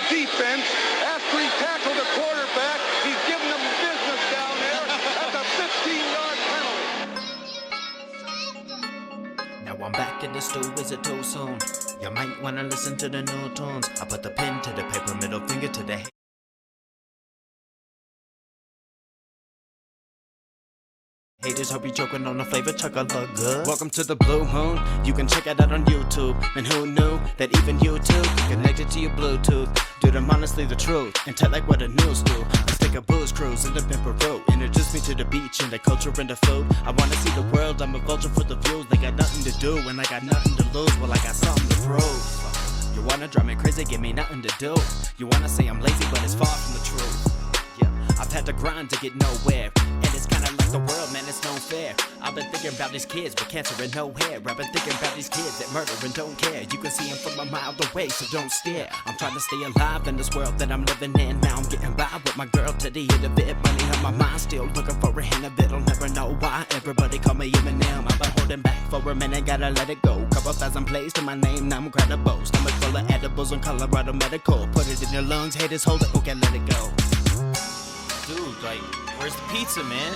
the defense. After he tackled the quarterback, he's giving them business down there. That's a 15-yard penalty. Now I'm back in the stew, is it too soon? You might wanna listen to the new tunes. I put the pen to the paper, middle finger to the haters, hope you choking on the flavor, chuck I look good. Welcome to the blue moon, you can check it out on YouTube. And who knew that even YouTube connected to your Bluetooth? Dude, I'm honestly the truth, and tell like what the news do. Let's take a booze cruise in the Pimper Road. Introduce me to the beach and the culture and the food. I wanna see the world, I'm a vulture for the views. They got nothing to do, and I got nothing to lose. Well, I got something to prove. You wanna drive me crazy, give me nothing to do. You wanna say I'm lazy, but it's far from the truth. I've had to grind to get nowhere, and it's kinda like the world, man, it's no fair. I've been thinking about these kids with cancer and no hair. I've been thinking about these kids that murder and don't care. You can see them from a mile away, so don't stare. I'm trying to stay alive in this world that I'm living in. Now I'm getting by with my girl to the end of it. Money on my mind, still looking for a hint of it. I'll never know why, everybody call me Eminem. I've been holding back for a minute, gotta let it go. Couple thousand plays to my name, now I'm credible. Stomach full of edibles on Colorado Medical. Put it in your lungs, haters hold it, okay, let it go. Dude, like, where's the pizza, man?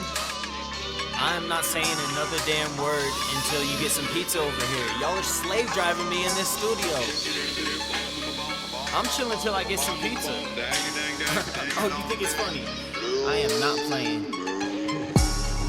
I'm not saying another damn word until you get some pizza over here. Y'all are slave driving me in this studio. I'm chilling till I get some pizza. Oh, you think it's funny? I am not playing.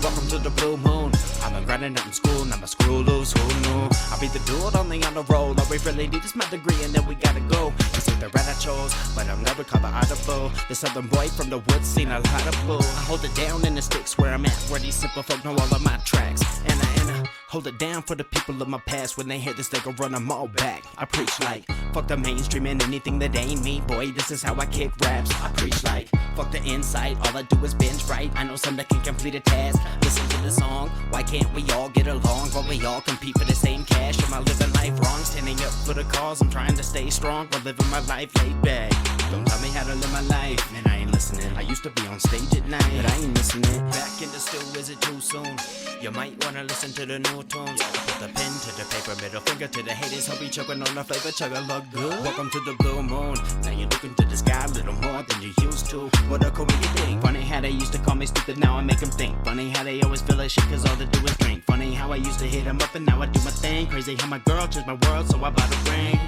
Welcome to the blue moon. I've been grinding out in school, now my screw loose, who knew? I'll be the dude only on the roll. All we really need is my degree and then we gotta go. You see the rat I chose, but I'll never call the audible. The southern boy from the woods seen a lot of bull. I hold it down in the sticks where I'm at, where these simple folk know all of my tracks. And I hold it down for the people of my past. When they hear this, they gon' run them all back. I preach like, fuck the mainstream and anything that ain't me. Boy, this is how I kick raps. I preach like, fuck the insight, all I do is binge right. I know some that can complete a task. Listen to the song, why can't we all get along? While we all compete for the same cash. Am I living life wrong? Standing up for the cause, I'm trying to stay strong while living my life laid back. Don't tell me how to live my life, man, I ain't listening. I used to be on stage at night, but I ain't missing it. Back in the stew, is it too soon? You might wanna listen to the new tunes. I put the pen to the paper, middle finger to the haters. Hope you choking on the flavor, chug a look good. Welcome to the blue moon. Now you're looking to the sky a little more than you used to. What a cool you think. Funny how they used to call me stupid, now I make them think. Funny how they always feel like shit cause all they do is drink. Funny how I used to hit them up and now I do my thing. Crazy how my girl changed my world, so I bought a ring.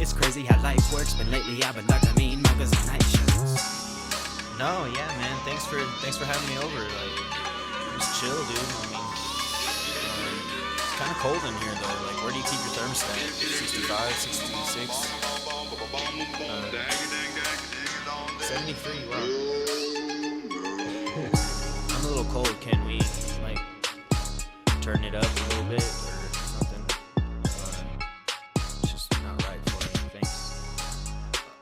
It's crazy how life works, but lately I've been like, muggers and night shirts. No, yeah, man, thanks for having me over. Like, just chill, dude. I mean, it's kind of cold in here, though. Like, where do you keep your thermostat? 65, 66? 73, wow. I'm a little cold. Can we, like, turn it up a little bit or something? It's just not right for me, thanks.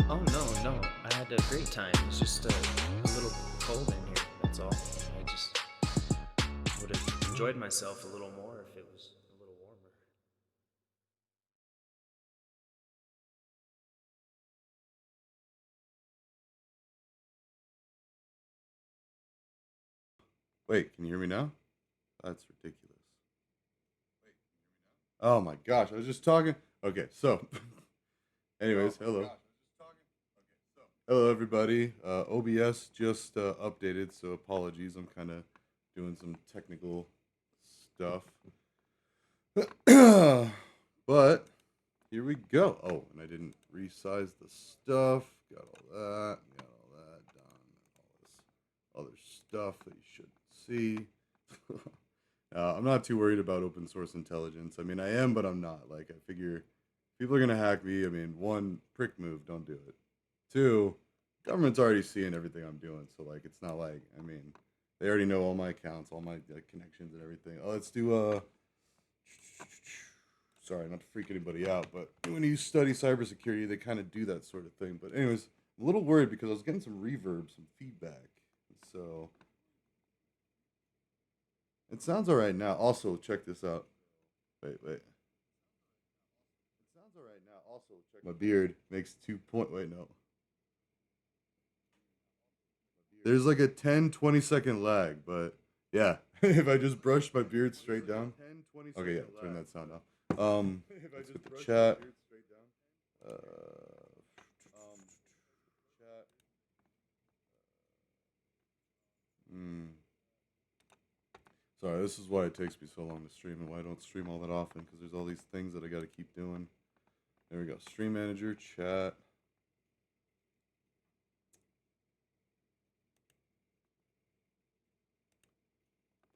Oh, no, I had a great time. It's just a little cold in here, that's all. I just would have enjoyed myself a little more if it was a little warmer. Wait, can you hear me now? That's ridiculous. Oh my gosh, I was just talking. Okay, so, anyways, hello. Hello, everybody. OBS just updated, so apologies. I'm kind of doing some technical stuff. But here we go. Oh, and I didn't resize the stuff. Got all that. Got all that done. All this other stuff that you should see. I'm not too worried about open source intelligence. I mean, I am, but I'm not. Like, I figure people are going to hack me. I mean, one, prick move, don't do it. Two, government's already seeing everything I'm doing. So, like, it's not like, I mean, they already know all my accounts, all my connections and everything. Oh, let's do, sorry, not to freak anybody out, but when you study cybersecurity, they kind of do that sort of thing. But anyways, I'm a little worried because I was getting some reverb, some feedback. So, it sounds all right now. Also, check this out. Wait. It sounds all right now. Also, check my beard makes 2 point. Wait, no. There's like a 10-20 second lag, but yeah, if I just brush my beard straight down. Okay, yeah, turn that sound off. Let's get the chat. Sorry, this is why it takes me so long to stream and why I don't stream all that often, because there's all these things that I got to keep doing. There we go. Stream manager, chat.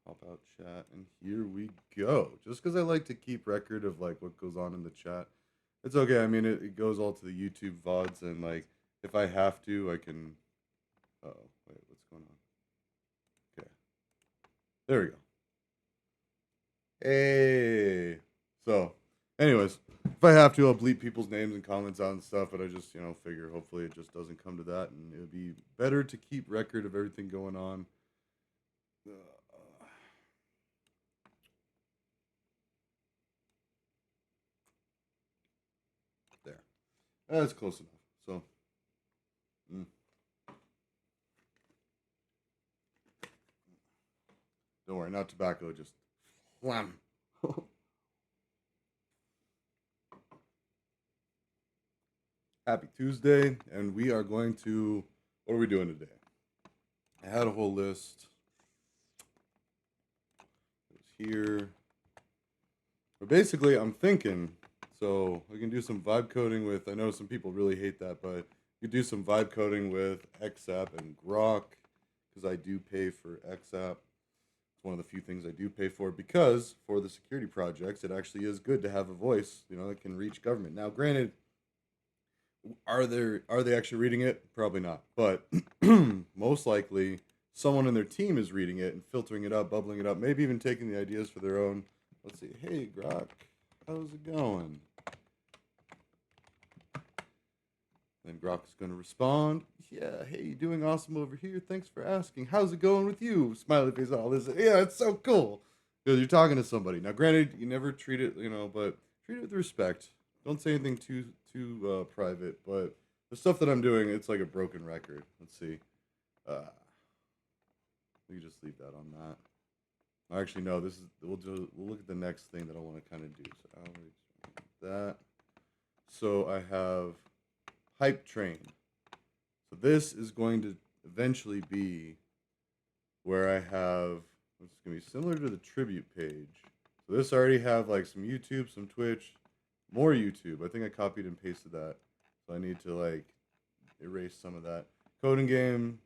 Pop out chat, and here we go. Just because I like to keep record of like what goes on in the chat. It's okay. I mean, it goes all to the YouTube VODs, and like if I have to, I can. Oh, wait, what's going on? Okay, there we go. Hey. So, anyways, if I have to, I'll bleep people's names and comments out and stuff. But I just, figure hopefully it just doesn't come to that, and it would be better to keep record of everything going on. There. That's close enough. So. Don't worry, not tobacco, just wham. Happy Tuesday, and we are going to, what are we doing today? I had a whole list. It was here. But basically, I'm thinking, so we can do some vibe coding with, I know some people really hate that, but you do some vibe coding with XApp and Grok, because I do pay for XApp. It's one of the few things I do pay for, because for the security projects, it actually is good to have a voice, that can reach government. Now, granted, are they actually reading it? Probably not. But most likely, someone in their team is reading it and filtering it up, bubbling it up, maybe even taking the ideas for their own. Let's see. Hey, Grok, how's it going? Then Grok is going to respond. Yeah, hey, you doing awesome over here. Thanks for asking. How's it going with you? Smiley face, all this. Yeah, it's so cool. Because you're talking to somebody. Now, granted, you never treat it, but treat it with respect. Don't say anything too private. But the stuff that I'm doing, it's like a broken record. Let's see. We can just leave that on that. Actually, no. We'll look at the next thing that I want to kind of do. So that. So I have Hype Train. So this is going to eventually be where I have. It's going to be similar to the tribute page. So this already have like some YouTube, some Twitch, more YouTube. I think I copied and pasted that. So I need to like erase some of that. Coding game.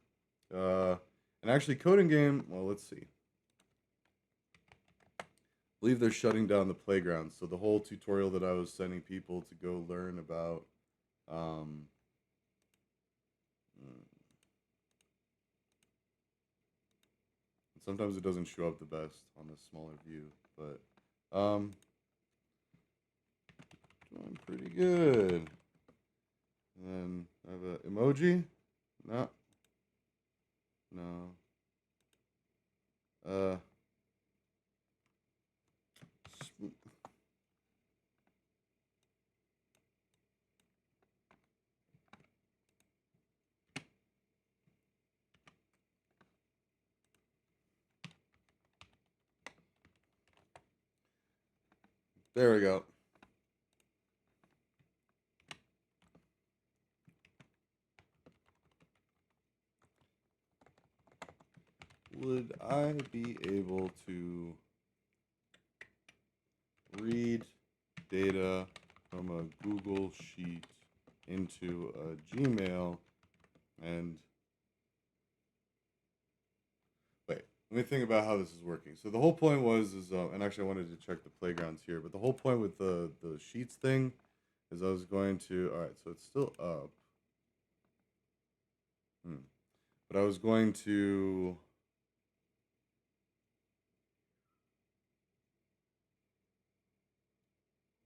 And actually coding game, well, let's see. I believe they're shutting down the playground. So the whole tutorial that I was sending people to go learn about sometimes it doesn't show up the best on the smaller view, but doing pretty good. And then I have an emoji. No. There we go. Would I be able to read data from a Google Sheet into a Gmail and wait, let me think about how this is working. So the whole point was, and actually I wanted to check the playgrounds here, but the whole point with the Sheets thing is I was going to, all right, so it's still up. But I was going to,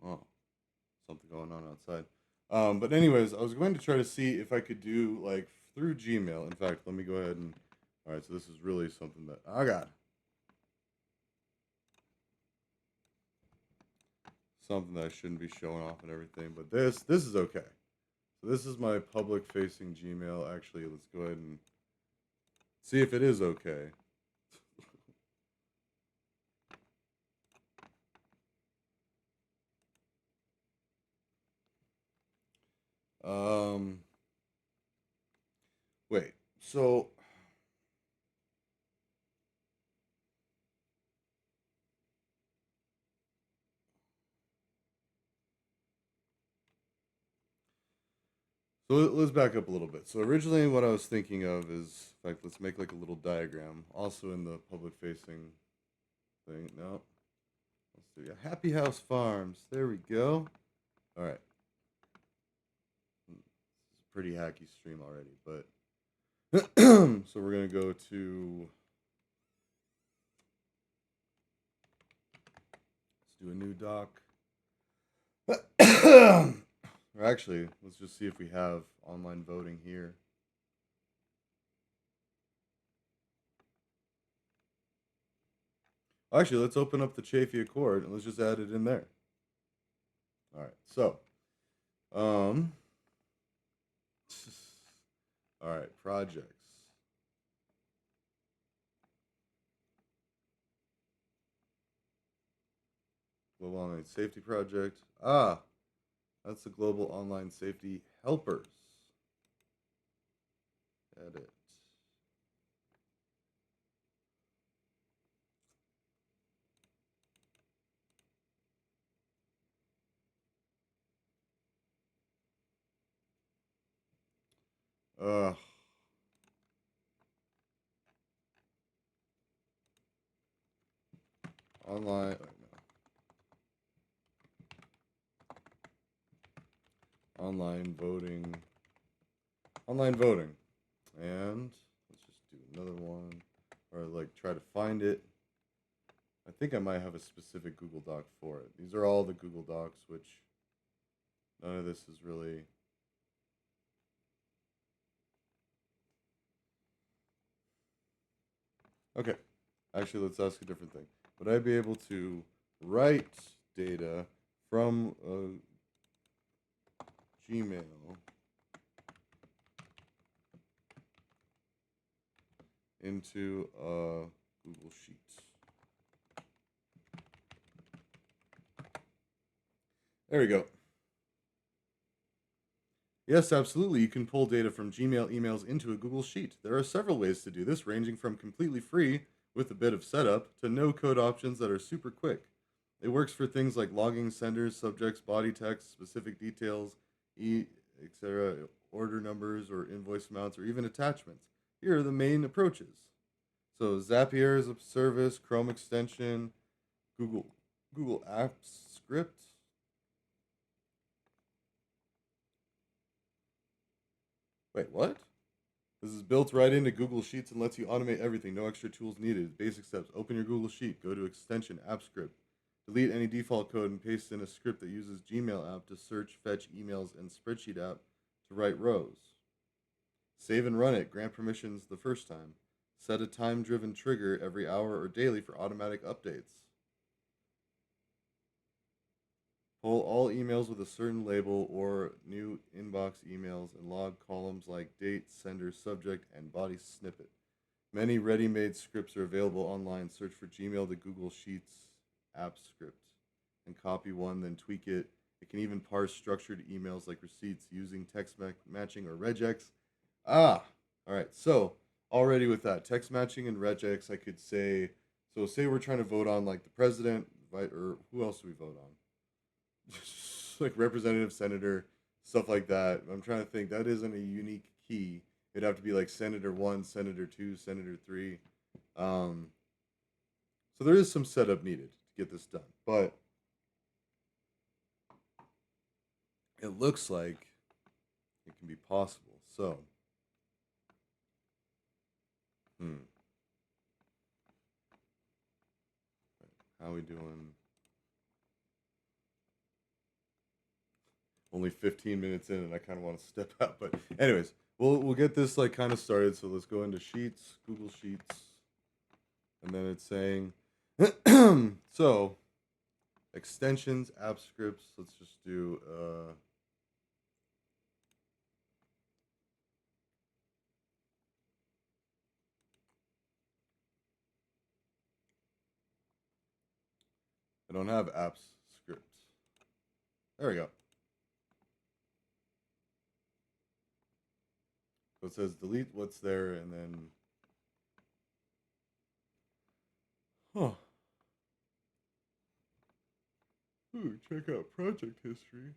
oh, something going on outside. But anyways, I was going to try to see if I could do like through Gmail. In fact, let me go ahead and, all right, so this is really something that I got. Something that I shouldn't be showing off and everything, but this is okay. So this is my public facing Gmail. Actually, let's go ahead and see if it is okay. Wait, so So let's back up a little bit. So originally what I was thinking of is, in fact, let's make like a little diagram, also in the public facing thing. No, let's do Happy House Farms. There we go. All right. It's a pretty hacky stream already, but so we're gonna go to, let's do a new doc. Or actually, let's just see if we have online voting here. Actually, let's open up the Chafee Accord and let's just add it in there. All right, so, all right, projects. Global Online Safety Project. Ah, that's the Global Online Safety Helpers. Edit. Online. No. Online voting. Online voting. And let's just do another one. Or like try to find it. I think I might have a specific Google Doc for it. These are all the Google Docs, which none of this is really. Okay, actually, let's ask a different thing. Would I be able to write data from Gmail into a Google Sheet? There we go. Yes, absolutely. You can pull data from Gmail emails into a Google Sheet. There are several ways to do this, ranging from completely free with a bit of setup to no-code options that are super quick. It works for things like logging senders, subjects, body text, specific details, etc., order numbers or invoice amounts, or even attachments. Here are the main approaches. So Zapier is a service, Chrome extension, Google Apps script. Wait, what? This is built right into Google Sheets and lets you automate everything. No extra tools needed. Basic steps. Open your Google Sheet. Go to extension, app script. Delete any default code and paste in a script that uses Gmail app to search, fetch emails, and spreadsheet app to write rows. Save and run it. Grant permissions the first time. Set a time-driven trigger every hour or daily for automatic updates. Pull all emails with a certain label or new inbox emails and log columns like date, sender, subject, and body snippet. Many ready-made scripts are available online. Search for Gmail to Google Sheets app script and copy one, then tweak it. It can even parse structured emails like receipts using text matching or regex. All right. So already with that text matching and regex, I could say, so say we're trying to vote on like the president, right? Or who else do we vote on? Like representative, senator, stuff like that. I'm trying to think. That isn't a unique key. It'd have to be like Senator 1, Senator 2, Senator 3. So there is some setup needed to get this done. But it looks like it can be possible. So, how are we doing? Only 15 minutes in, and I kind of want to step out. But anyways, we'll get this like kind of started. So let's go into Sheets, Google Sheets, and then it's saying, so extensions, app scripts. Let's just do. I don't have apps scripts. There we go. So it says delete what's there, and then, Ooh, check out project history.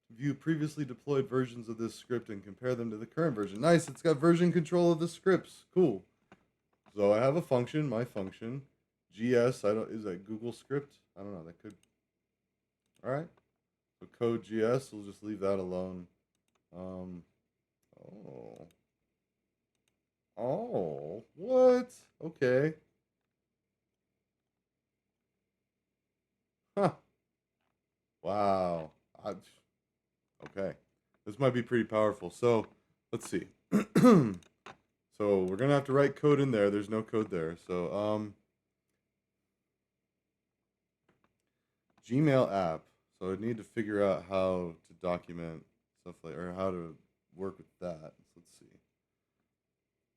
View previously deployed versions of this script and compare them to the current version. Nice, it's got version control of the scripts. Cool. So I have a function, my function, GS. Is that Google script? I don't know. That could. All right. So code GS. We'll just leave that alone. Oh. Oh. What? Okay. Huh. Wow. Okay. This might be pretty powerful. So let's see. So we're gonna have to write code in there. There's no code there. So Gmail app. So I need to figure out how to document stuff like, or how to work with that. So let's see.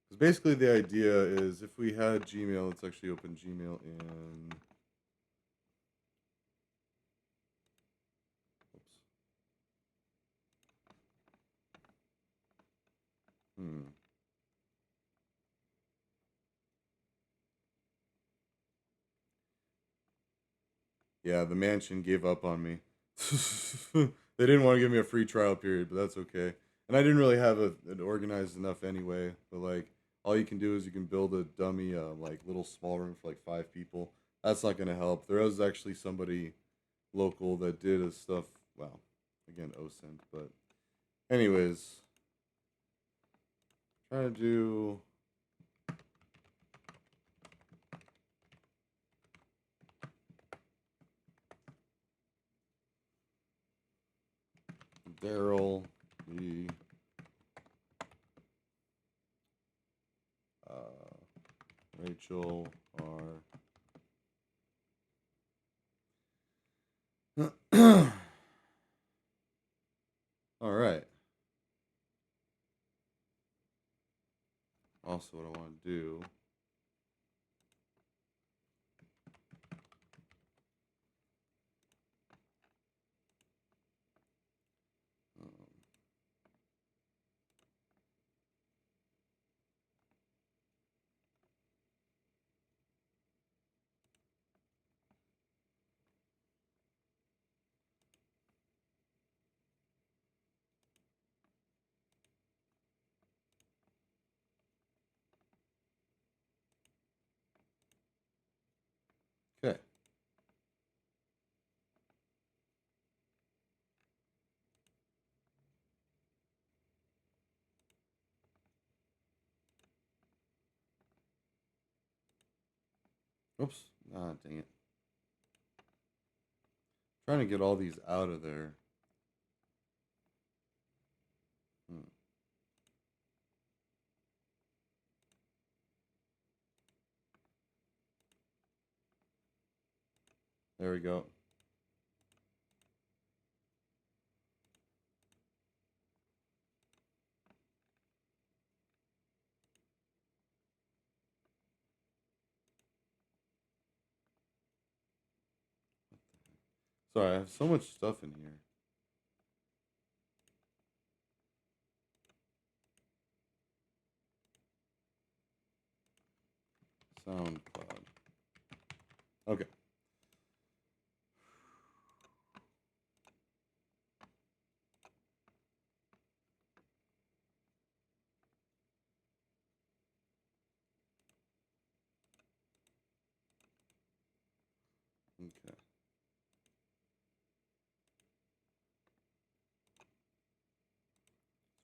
Because basically the idea is if we had Gmail, let's actually open Gmail in. Oops. Yeah, the mansion gave up on me. They didn't want to give me a free trial period, but that's okay. And I didn't really have it organized enough anyway. But like, all you can do is you can build a dummy, like little small room for like 5 people. That's not gonna help. There was actually somebody local that did a stuff. Well, again, OSINT, but anyways, trying to do. Daryl, the Rachel are. All right. Also, what I want to do. Okay. Oops. Ah, dang it. Trying to get all these out of there. There we go. Sorry, I have so much stuff in here. SoundCloud. Okay. Okay.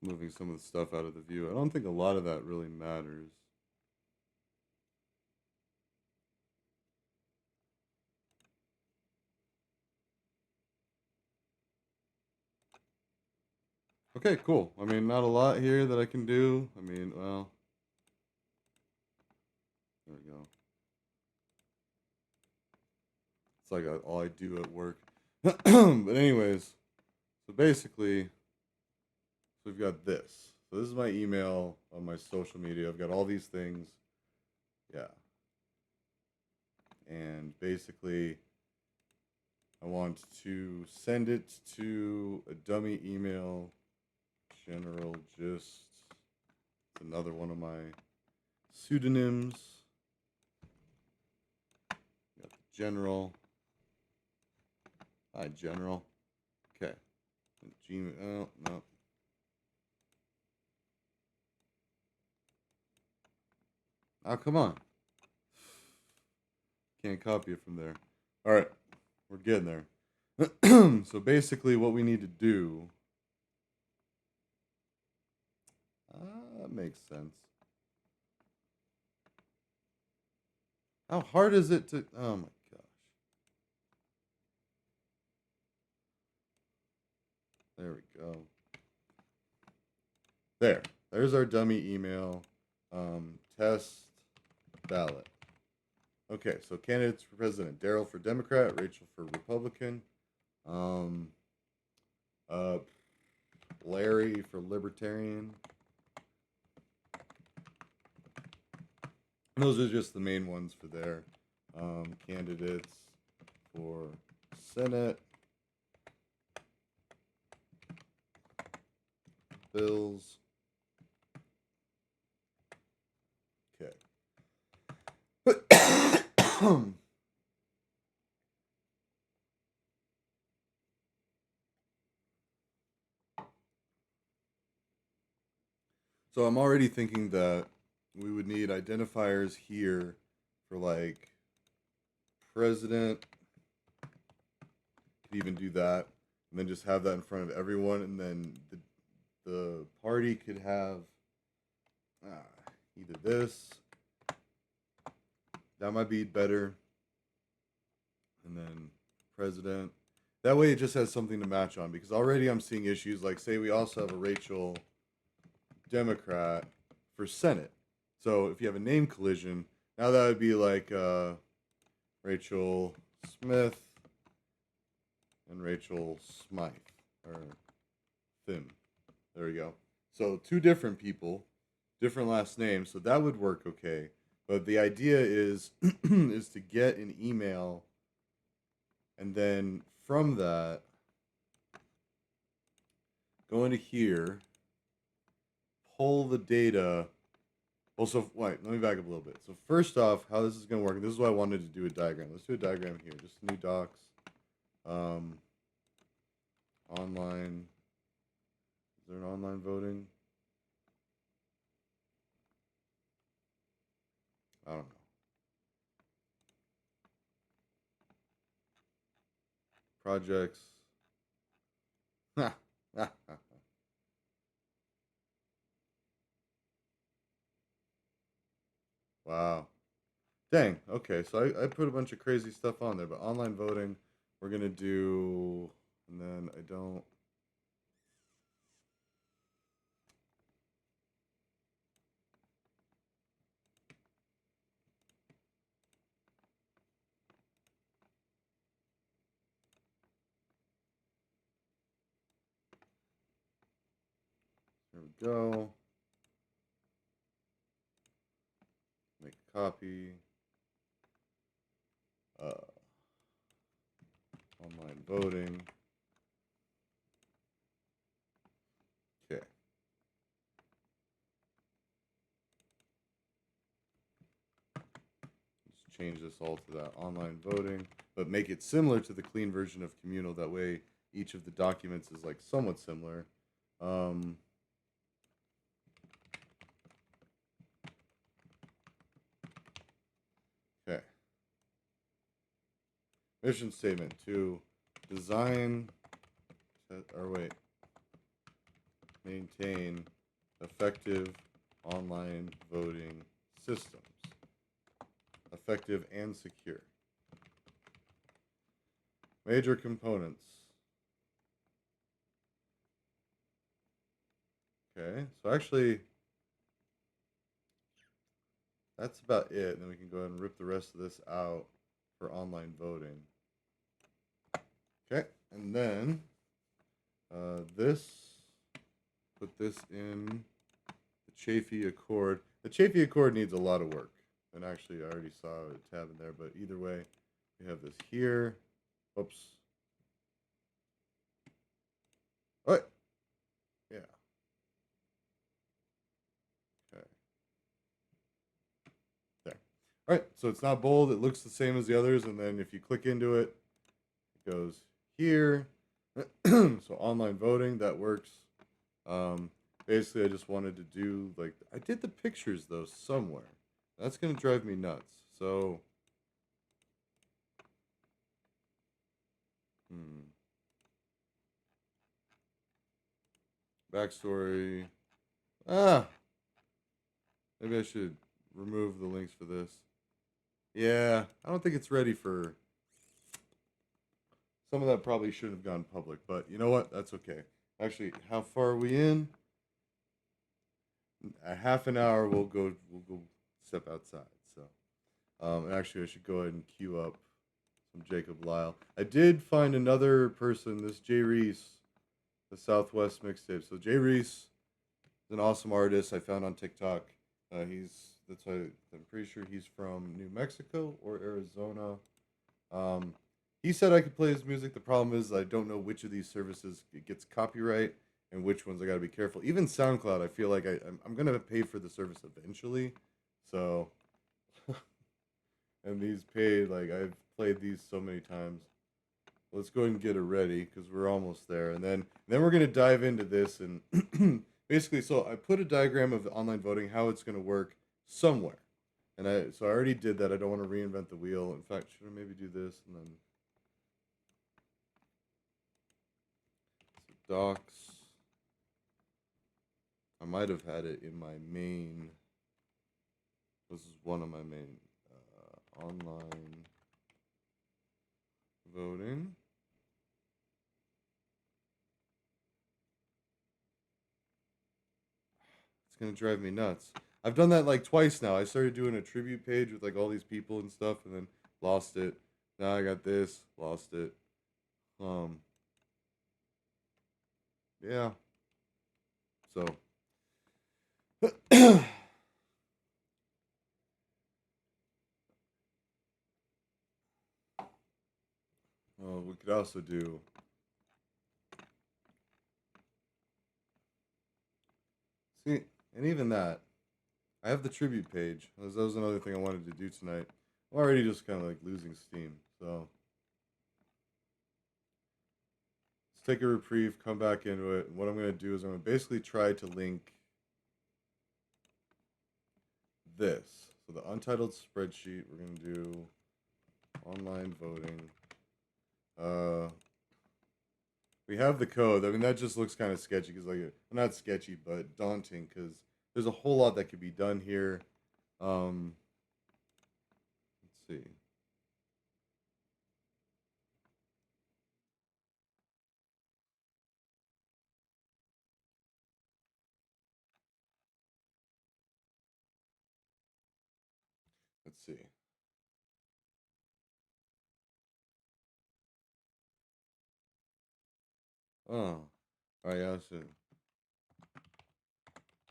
Moving some of the stuff out of the view. I don't think a lot of that really matters. Okay, cool. I mean, not a lot here that I can do. I mean, well, there we go. It's like all I do at work. But anyways, so basically, we've got this. So this is my email on my social media. I've got all these things. Yeah. And basically, I want to send it to a dummy email. General Gist. It's another one of my pseudonyms. Got the General. Hi, General. Okay. Gmail. Oh, no. Oh, come on. Can't copy it from there. All right. We're getting there. So basically what we need to do... that makes sense. How hard is it to... Oh, my gosh. There we go. There's our dummy email. Test ballot. Okay, so candidates for president: Daryl for Democrat, Rachel for Republican, Larry for Libertarian. Those are just the main ones for there. Candidates for Senate, bills. Okay. So I'm already thinking that we would need identifiers here for like president. Could even do that, and then just have that in front of everyone, and then the party could have either this. That might be better. And then president. That way it just has something to match on, because already I'm seeing issues like, say we also have a Rachel Democrat for Senate. So if you have a name collision, now that would be like Rachel Smith and Rachel Smythe, or Thim. There we go. So two different people, different last names, so that would work okay. But the idea is is to get an email, and then from that, go into here, pull the data. Well, so wait, let me back up a little bit. So first off, how this is going to work, and this is why I wanted to do a diagram. Let's do a diagram here, just new docs. Online. Is there an online voting? I don't know. Projects. Wow. Dang. Okay, so I put a bunch of crazy stuff on there, but online voting, we're going to do, and then I don't. There we go. Make a copy. Online voting. Okay. Let's change this all to that online voting, but make it similar to the clean version of communal. That way, each of the documents is like somewhat similar. Okay. Mission statement to design, or wait, maintain effective online voting systems. Effective and secure. Major components. Okay, so actually, that's about it. And then we can go ahead and rip the rest of this out for online voting. Okay, and then put this in the Chafee Accord. The Chafee Accord needs a lot of work. And actually, I already saw a tab in there, but either way, we have this here. Oops. What? Yeah. Okay. There. All right, so it's not bold. It looks the same as the others, and then if you click into it, it goes here. So online voting, that works. Um, Basically, I just wanted to do like I did the pictures though somewhere. That's gonna drive me nuts. So, hmm, backstory. Ah, maybe I should remove the links for this. Yeah, I don't think it's ready for. Some of that probably should have gone public, but you know what? That's okay. Actually, how far are we in? A half an hour. We'll go step outside. So, actually, I should go ahead and queue up some Jacob Lyle. I did find another person. This Jay Reese, the Southwest mixtape. So Jay Reese is an awesome artist I found on TikTok. That's why I'm pretty sure he's from New Mexico or Arizona. Um, he said I could play his music. The problem is I don't know which of these services it gets copyright and which ones I got to be careful. Even SoundCloud, I feel like I'm gonna pay for the service eventually. So, and these paid like I've played these so many times. Let's go ahead and get it ready because we're almost there, and then we're gonna dive into this and basically. So I put a diagram of online voting, how it's gonna work somewhere, and I already did that. I don't want to reinvent the wheel. In fact, should I maybe do this and then docs? I might have had it in my main. This is one of my main online voting. It's gonna drive me nuts. I've done that like twice now. I started doing a tribute page with like all these people and stuff, and then lost it. Now I got this, lost it. Um, yeah. So, we could also do. See, and even that, I have the tribute page. That was another thing I wanted to do tonight. I'm already just kind of like losing steam. So let's take a reprieve, come back into it. And what I'm going to do is I'm going to basically try to link this. So the untitled spreadsheet, we're going to do online voting. We have the code. I mean, that just looks kind of sketchy because, like, not sketchy, but daunting because there's a whole lot that could be done here. Let's see. Let's see. Oh, all right, yeah, so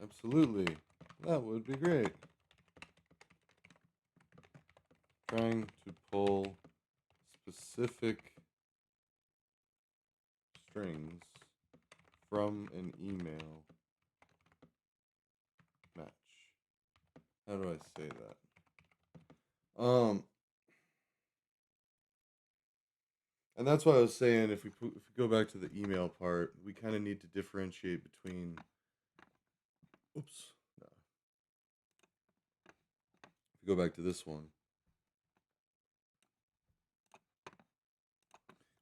absolutely. That would be great. Trying to pull specific strings from an email match. How do I say that? And that's why I was saying if we go back to the email part, we kind of need to differentiate between. Oops. No. If we go back to this one,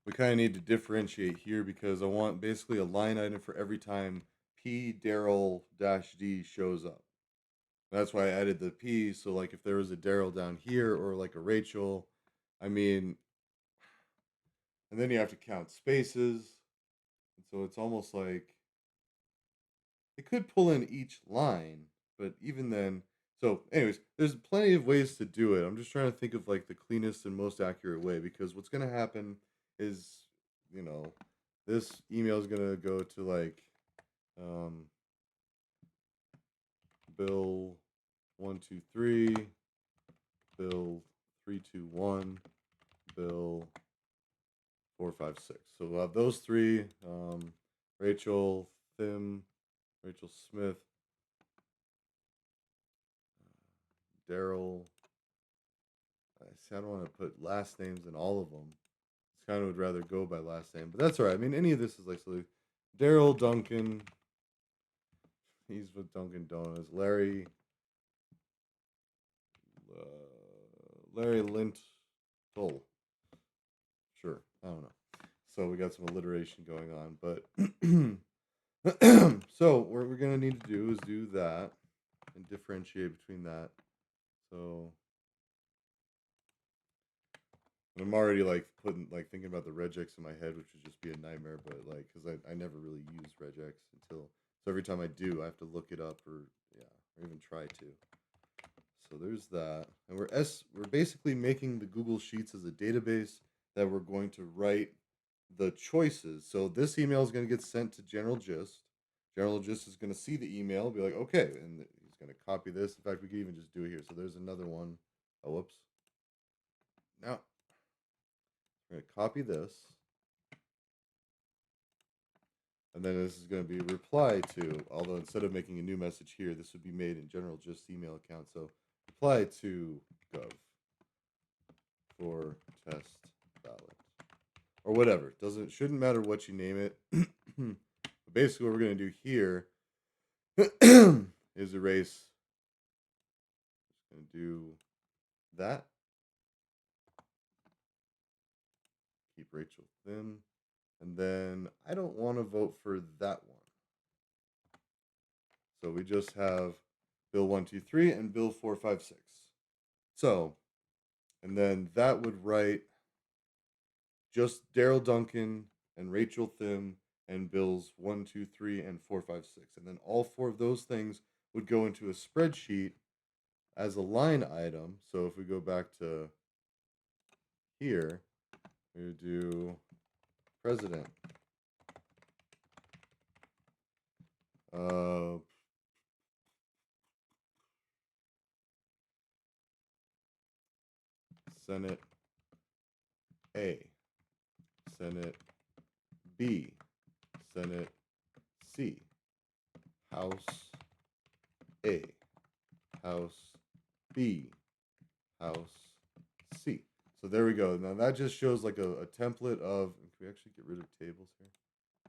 we kind of need to differentiate here because I want basically a line item for every time P Daryl -D shows up. That's why I added the P. So like if there was a Daryl down here or like a Rachel, I mean, and then you have to count spaces. And so it's almost like it could pull in each line, but even then, so anyways, there's plenty of ways to do it. I'm just trying to think of like the cleanest and most accurate way because what's gonna happen is, you know, this email is gonna go to like um, Bill 123, Bill 321, Bill 456. So we'll have those three. Rachel Thim, Rachel Smith, Daryl. I don't want to put last names in all of them. kind of would rather go by last name, but that's all right. I mean, any of this is like so. Daryl Duncan, he's with Dunkin' Donuts. Larry Lintel. Sure, I don't know. So we got some alliteration going on, but so what we're gonna need to do is do that and differentiate between that. So I'm already like thinking about the regex in my head, which would just be a nightmare. But like, because I never really use regex until so every time I do, I have to look it up or even try to. So there's that, and we're basically making the Google Sheets as a database that we're going to write the choices. So this email is going to get sent to General Gist. General Gist is going to see the email, be like, okay, and he's going to copy this. In fact, we could even just do it here. So there's another one. Oh, whoops. Now we're going to copy this, and then this is going to be reply to. Although instead of making a new message here, this would be made in General Gist email account. So reply to gov for test ballot or whatever. Shouldn't matter what you name it. But basically, what we're going to do here is erase. Just going to do that. Keep Rachel thin. And then I don't want to vote for that one. So we just have Bill 123 and Bill 456. So, and then that would write just Daryl Duncan and Rachel Thim and Bills 1, 2, 3, and 4, 5, 6. And then all four of those things would go into a spreadsheet as a line item. So if we go back to here, we would do president. Senate A, Senate B, Senate C, House A, House B, House C. So there we go. Now that just shows like a template of, can we actually get rid of tables here?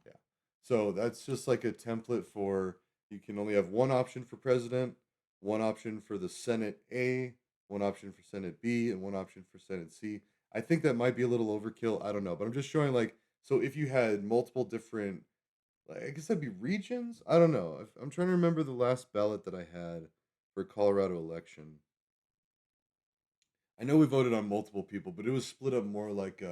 Yeah. So that's just like a template for, you can only have one option for president, one option for the Senate A, one option for Senate B, and one option for Senate C. I think that might be a little overkill. I don't know, but I'm just showing like, so if you had multiple different, like, I guess that'd be regions. I don't know. I'm trying to remember the last ballot that I had for Colorado election. I know we voted on multiple people, but it was split up more like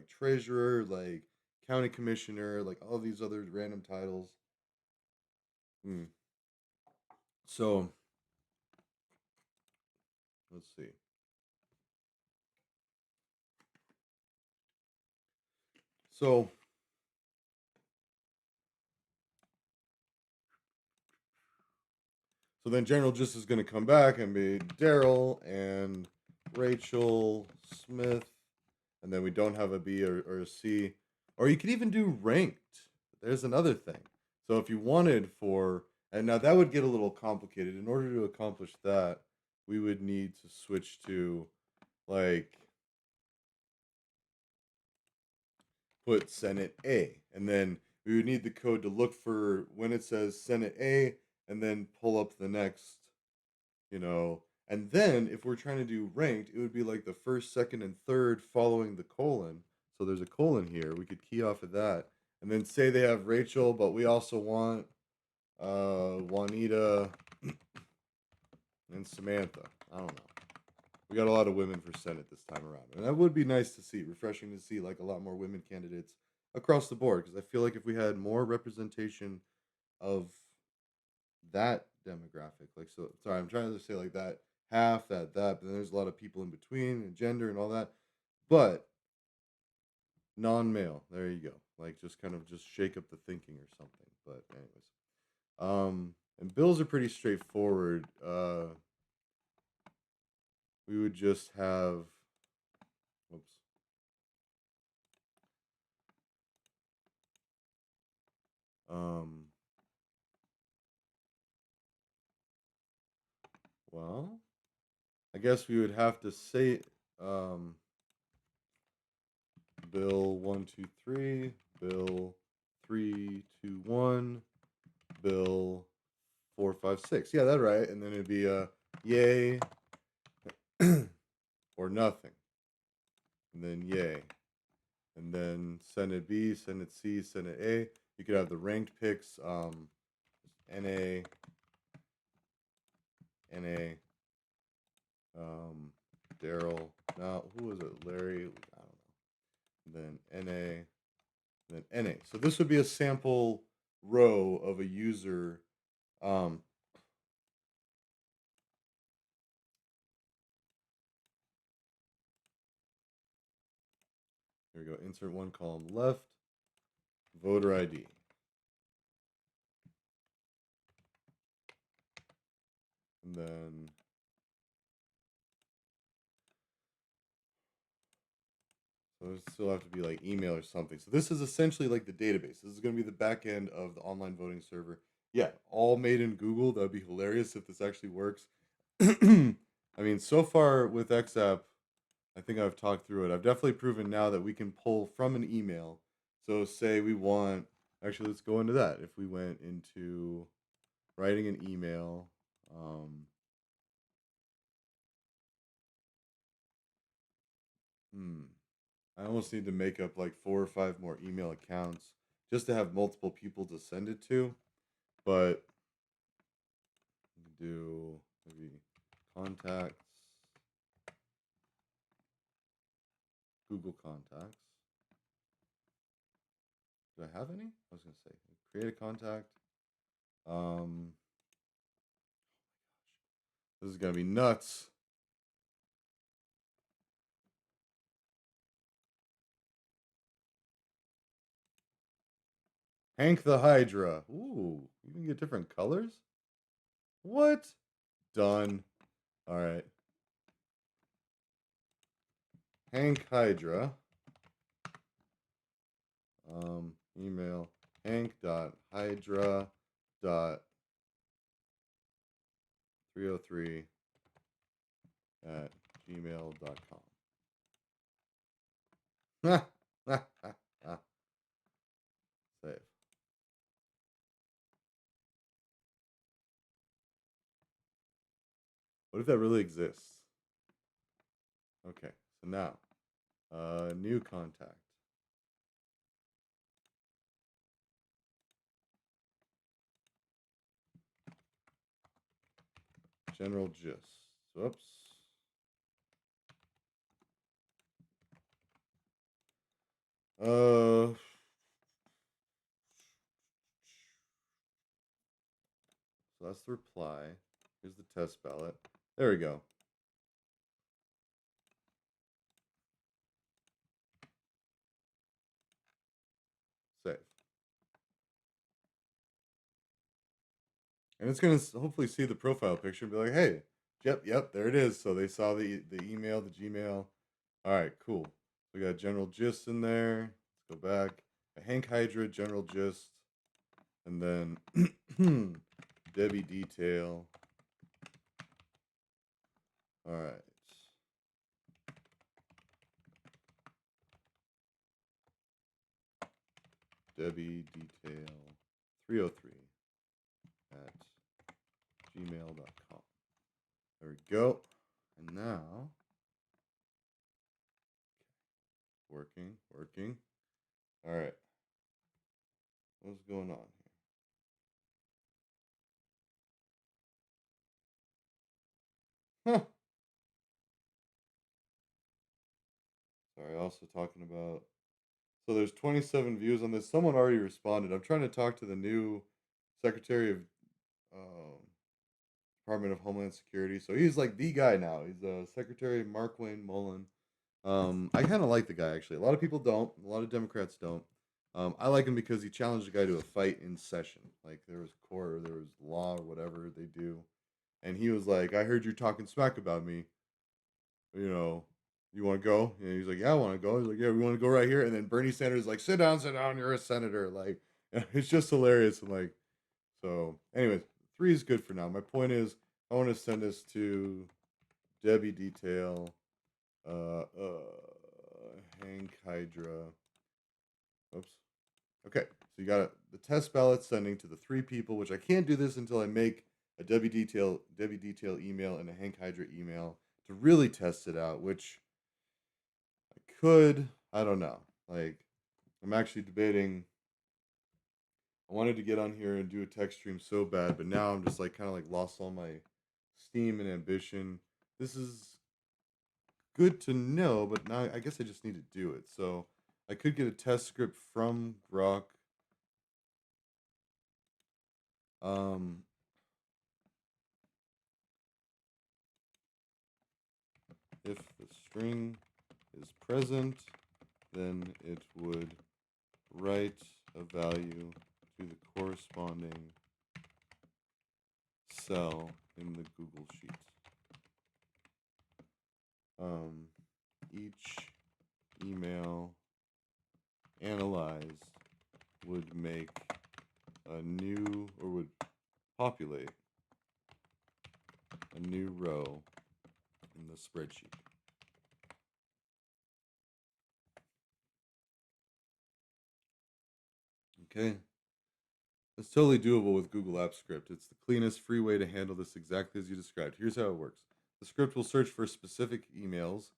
treasurer, like county commissioner, like all these other random titles. So let's see. So then General Just is going to come back and be Daryl and Rachel Smith, and then we don't have a B or a C, or you could even do ranked. There's another thing. So if you wanted for, and now that would get a little complicated. In order to accomplish that, we would need to switch to like put Senate A, and then we would need the code to look for when it says Senate A, and then pull up the next, and then if we're trying to do ranked, it would be like the first, second, and third following the colon. So there's a colon here. We could key off of that, and then say they have Rachel, but we also want Juanita and Samantha. I don't know. We got a lot of women for Senate this time around. And that would be nice to see, refreshing to see like a lot more women candidates across the board. Because I feel like if we had more representation of that demographic, like, so, sorry, I'm trying to say like that, half, that, but then there's a lot of people in between and gender and all that. But non-male, there you go. Like just kind of just shake up the thinking or something. But anyways, and bills are pretty straightforward. We would just have, whoops. Well, I guess we would have to say Bill 123, Bill 321, Bill 456. Yeah, that's right. And then it'd be yay or nothing. And then yay. And then Senate B, Senate C, Senate A. You could have the ranked picks, NA, NA, Daryl. No, who was it? Larry? I don't know. And then NA, and then NA. So this would be a sample row of a user. Here we go. Insert one column left. Voter ID. And then so it still have to be like email or something. So this is essentially like the database. This is going to be the back end of the online voting server. Yeah, all made in Google. That would be hilarious if this actually works. I mean, so far with XApp, I think I've talked through it. I've definitely proven now that we can pull from an email. So say we want, actually, let's go into that. If we went into writing an email, I almost need to make up like 4 or 5 more email accounts just to have multiple people to send it to. But do maybe contacts, Google contacts. Do I have any? I was gonna say create a contact. This is gonna be nuts. Hank the Hydra. Ooh, you can get different colors? What? Done. All right. Hank Hydra. Email hank.hydra.303 at gmail.com. Save. What if that really exists? Okay, so now, new contact. General gist. Whoops. So that's the reply. Here's the test ballot. There we go. Save. And it's going to hopefully see the profile picture and be like, hey, yep, there it is. So they saw the email, the Gmail. All right, cool. We got general gist in there. Let's go back. A Hank Hydra, general gist. And then Debbie detail. All right. Debbie detail 303 at gmail.com. There we go. And now, working. All right. What's going on here? Huh. Sorry, also talking about. So there's 27 views on this. Someone already responded. I'm trying to talk to the new Secretary of Department of Homeland Security. So he's like the guy now. He's Secretary Mark Wayne Mullen. I kind of like the guy actually. A lot of people don't. A lot of Democrats don't. I like him because he challenged the guy to a fight in session. Like there was court or there was law or whatever they do, and he was like, "I heard you talking smack about me. You know, you want to go?" And he's like, "Yeah, I want to go." He's like, "Yeah, we want to go right here." And then Bernie Sanders is like, sit down. You're a senator." Like, it's just hilarious. And like, so, anyways, 3 is good for now. My point is, I want to send this to Debbie Detail, Hank Hydra. Oops. Okay, so you got the test ballot sending to the 3 people, which I can't do this until I make a Debbie Detail email and a Hank Hydra email to really test it out, which I could. I don't know. Like, I'm actually debating. I wanted to get on here and do a tech stream so bad, but now I'm just like kind of like lost all my steam and ambition. This is good to know, but now I guess I just need to do it. So I could get a test script from Grok. If the string is present, then it would write a value to the corresponding cell in the Google Sheet. Each email analyzed would make a new, or would populate a new row in the spreadsheet. Okay. It's totally doable with Google Apps Script. It's the cleanest, free way to handle this exactly as you described. Here's how it works. The script will search for specific emails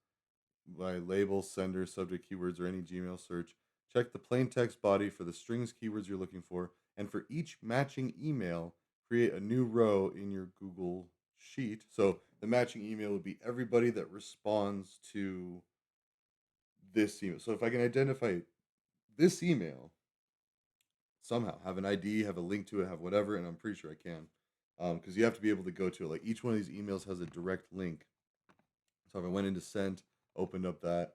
by label, sender, subject keywords, or any Gmail search. Check the plain text body for the strings keywords you're looking for, and for each matching email, create a new row in your Google Sheet. So the matching email would be everybody that responds to this email. So if I can identify this email somehow, have an ID, have a link to it, have whatever, and I'm pretty sure I can, because you have to be able to go to it. Like, each one of these emails has a direct link. So if I went into sent, opened up that,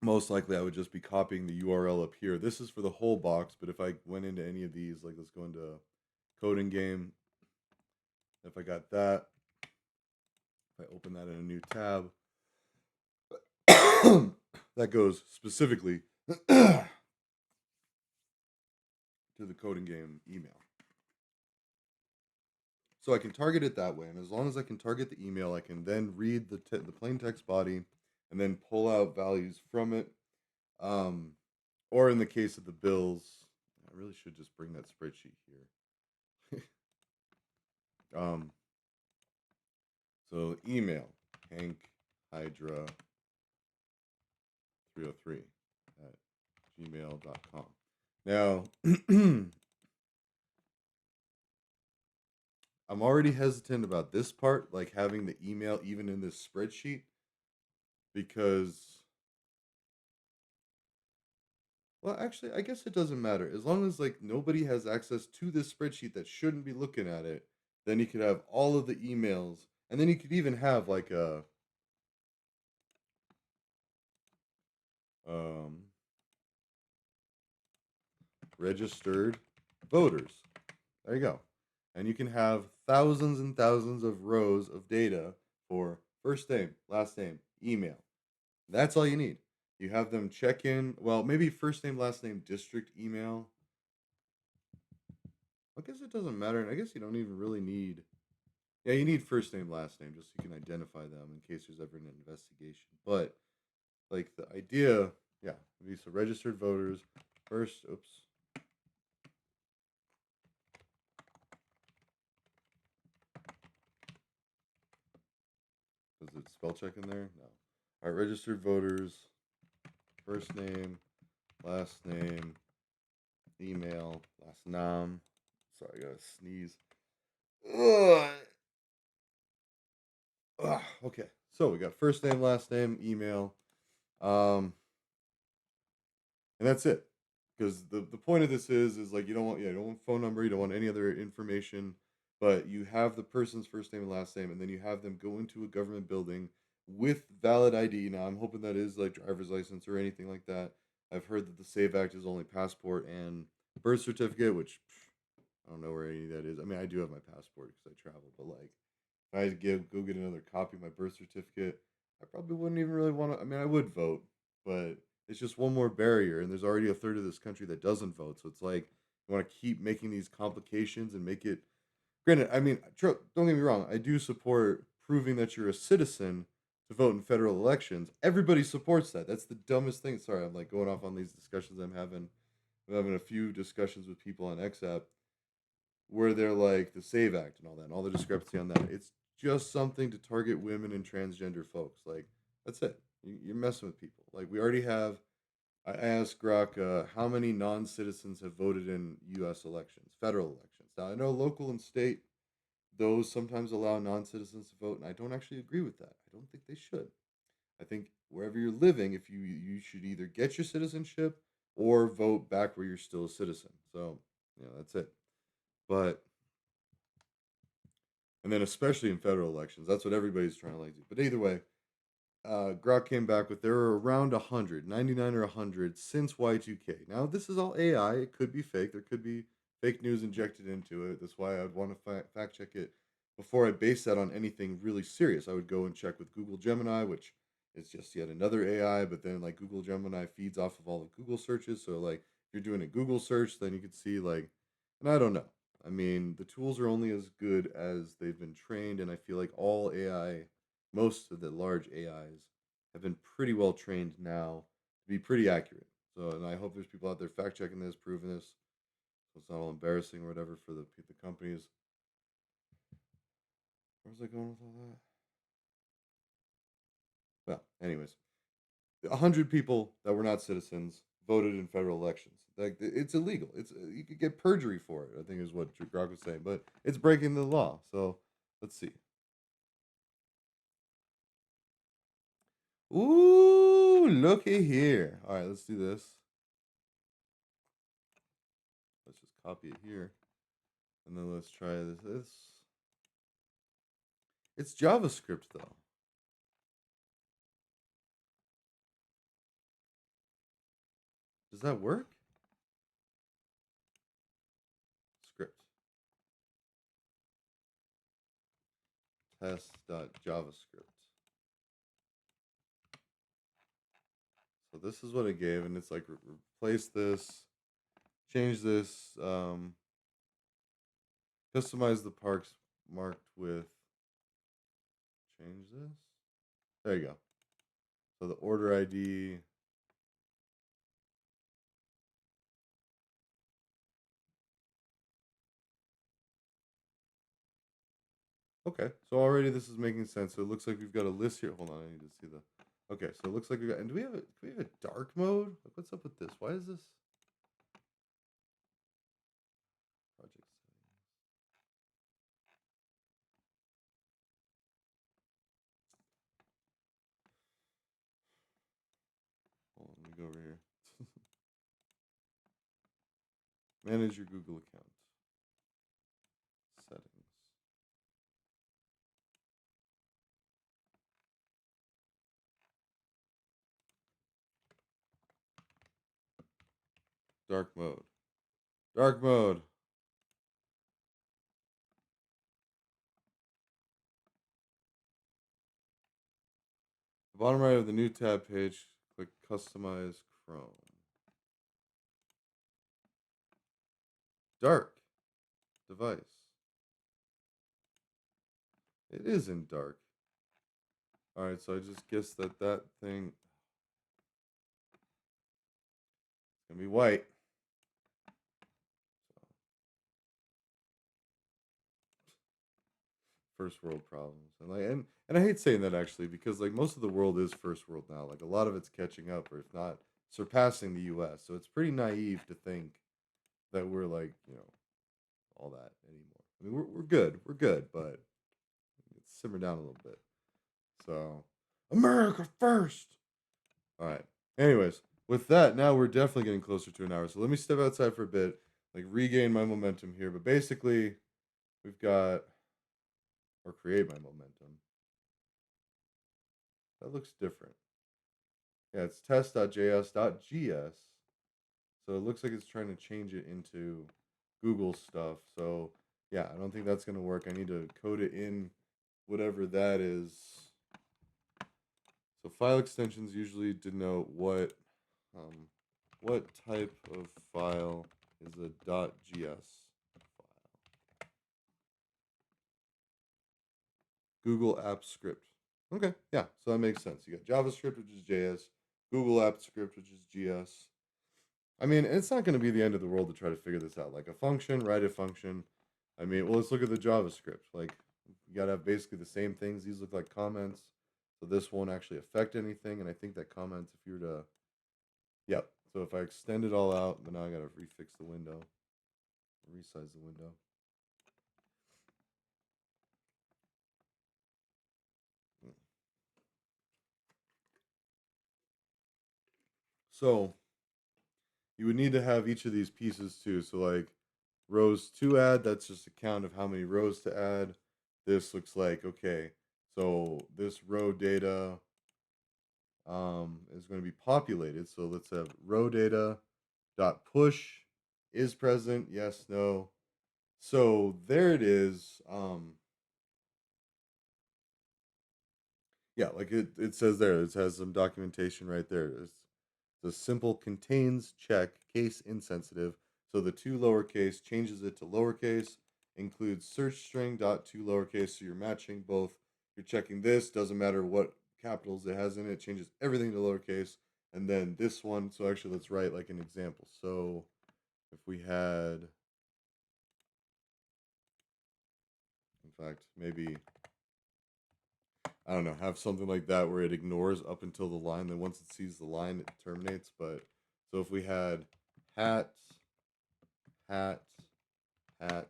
most likely I would just be copying the URL up here. This is for the whole box, but if I went into any of these, like let's go into coding game. If I got that, if I open that in a new tab, that goes specifically to the coding game email. So I can target it that way, and as long as I can target the email, I can then read the plain text body and then pull out values from it. Or in the case of the bills, I really should just bring that spreadsheet here. So email Hank Hydra 303 at gmail.com. Now, I'm already hesitant about this part, like having the email even in this spreadsheet, because, well, actually, I guess it doesn't matter. As long as like nobody has access to this spreadsheet that shouldn't be looking at it, then you could have all of the emails, and then you could even have like a registered voters. There you go. And you can have thousands and thousands of rows of data for first name, last name, email. That's all you need. You have them check in. Well, maybe first name, last name, district email. I guess it doesn't matter. And I guess you don't even really need. Yeah, you need first name, last name, just so you can identify them in case there's ever an investigation. But, like, the idea, yeah, these are registered voters. First, oops. Is it spell check in there? No. All right, registered voters, first name, last name, email, last name. Sorry, I gotta sneeze. Ugh. Ugh. Okay, so we got first name, last name, email, and that's it. Because the point of this is like you don't want, yeah, you don't want phone number, you don't want any other information, but you have the person's first name and last name, and then you have them go into a government building with valid ID. Now I'm hoping that is like driver's license or anything like that. I've heard that the SAVE Act is only passport and birth certificate, which I don't know where any of that is. I mean, I do have my passport because I travel, but like if I had to go get another copy of my birth certificate, I probably wouldn't even really want to. I mean, I would vote, but it's just one more barrier, and there's already a third of this country that doesn't vote. So it's like you want to keep making these complications and make it. Granted, I mean, don't get me wrong. I do support proving that you're a citizen to vote in federal elections, everybody supports that. That's the dumbest thing. Sorry, I'm like going off on these discussions I'm having. I'm having a few discussions with people on XApp where they're like the Save Act and all that, and all the discrepancy on that. It's just something to target women and transgender folks. Like, that's it. You're messing with people. Like, we already have. I asked Grok how many non citizens have voted in U.S. elections, federal elections. Now, I know local and state, those sometimes allow non citizens to vote, and I don't actually agree with that. I don't think they should. I think wherever you're living, if you should either get your citizenship or vote back where you're still a citizen. So, that's it. But and then especially in federal elections, that's what everybody's trying to like do. But either way, Grok came back with there are around 100, 99 or 100 since Y2K. Now, this is all AI. It could be fake. There could be fake news injected into it. That's why I'd want to fact check it before I base that on anything really serious. I would go and check with Google Gemini, which is just yet another AI, but then like Google Gemini feeds off of all the Google searches. So like if you're doing a Google search, then you could see like, and I don't know. I mean, the tools are only as good as they've been trained, and I feel like all AI, most of the large AIs, have been pretty well trained now to be pretty accurate. So, and I hope there's people out there fact checking this, proving this, so it's not all embarrassing or whatever for the companies. Where was I going with all that? Well, anyways, 100 people that were not citizens voted in federal elections. Like it's illegal. It's you could get perjury for it. I think is what Grok was saying, but it's breaking the law. So let's see. Ooh, looky here. All right, let's do this. Let's just copy it here, and then let's try this. It's JavaScript though. Does that work? Script. Test.javascript. So this is what it gave, and it's like replace this, change this, customize the parks marked with, change this. There you go. So the order ID. Okay, so already this is making sense. So it looks like we've got a list here. Hold on, I need to see the. Okay, so it looks like we got. And do we have a dark mode? Like, what's up with this? Why is this? Project settings. Hold on, let me go over here. Manage your Google account. Settings. Dark mode. Dark mode. The bottom right of the new tab page, click Customize Chrome. Dark device. It is in dark. All right, so I just guess that thing is gonna be white. First world problems, and like, and I hate saying that actually because like most of the world is first world now. Like a lot of it's catching up, or if not surpassing the U.S. So it's pretty naive to think that we're like all that anymore. I mean, we're good, but let's simmer down a little bit. So America first. All right. Anyways, with that, now we're definitely getting closer to an hour. So let me step outside for a bit, like regain my momentum here. But basically, we've got or create my momentum. That looks different. Yeah, it's test.js.gs. So it looks like it's trying to change it into Google stuff. So yeah, I don't think that's going to work. I need to code it in whatever that is. So file extensions usually denote what type of file is a .gs file. Google Apps Script. Okay, yeah, so that makes sense. You got JavaScript, which is JS, Google Apps Script, which is GS. I mean, it's not going to be the end of the world to try to figure this out. Like a function, write a function. I mean, well, let's look at the JavaScript. Like, you got to have basically the same things. These look like comments. So this won't actually affect anything. And I think that comments, if you were to, yep. So if I extend it all out, then now I got to refix the window, resize the window. So you would need to have each of these pieces too. So like rows to add, that's just a count of how many rows to add. This looks like, okay, so this row data is going to be populated. So let's have row data dot push is present, yes, no. So there it is. Yeah, like it says there, it has some documentation right there. It's the simple contains check case insensitive. So the two lowercase changes it to lowercase, includes search string dot two lowercase. So you're matching both. You're checking this, doesn't matter what capitals it has in it, changes everything to lowercase. And then this one, so actually let's write like an example. So if we had, in fact, maybe, I don't know, have something like that where it ignores up until the line. Then once it sees the line, it terminates. But so if we had hat, hat, hat,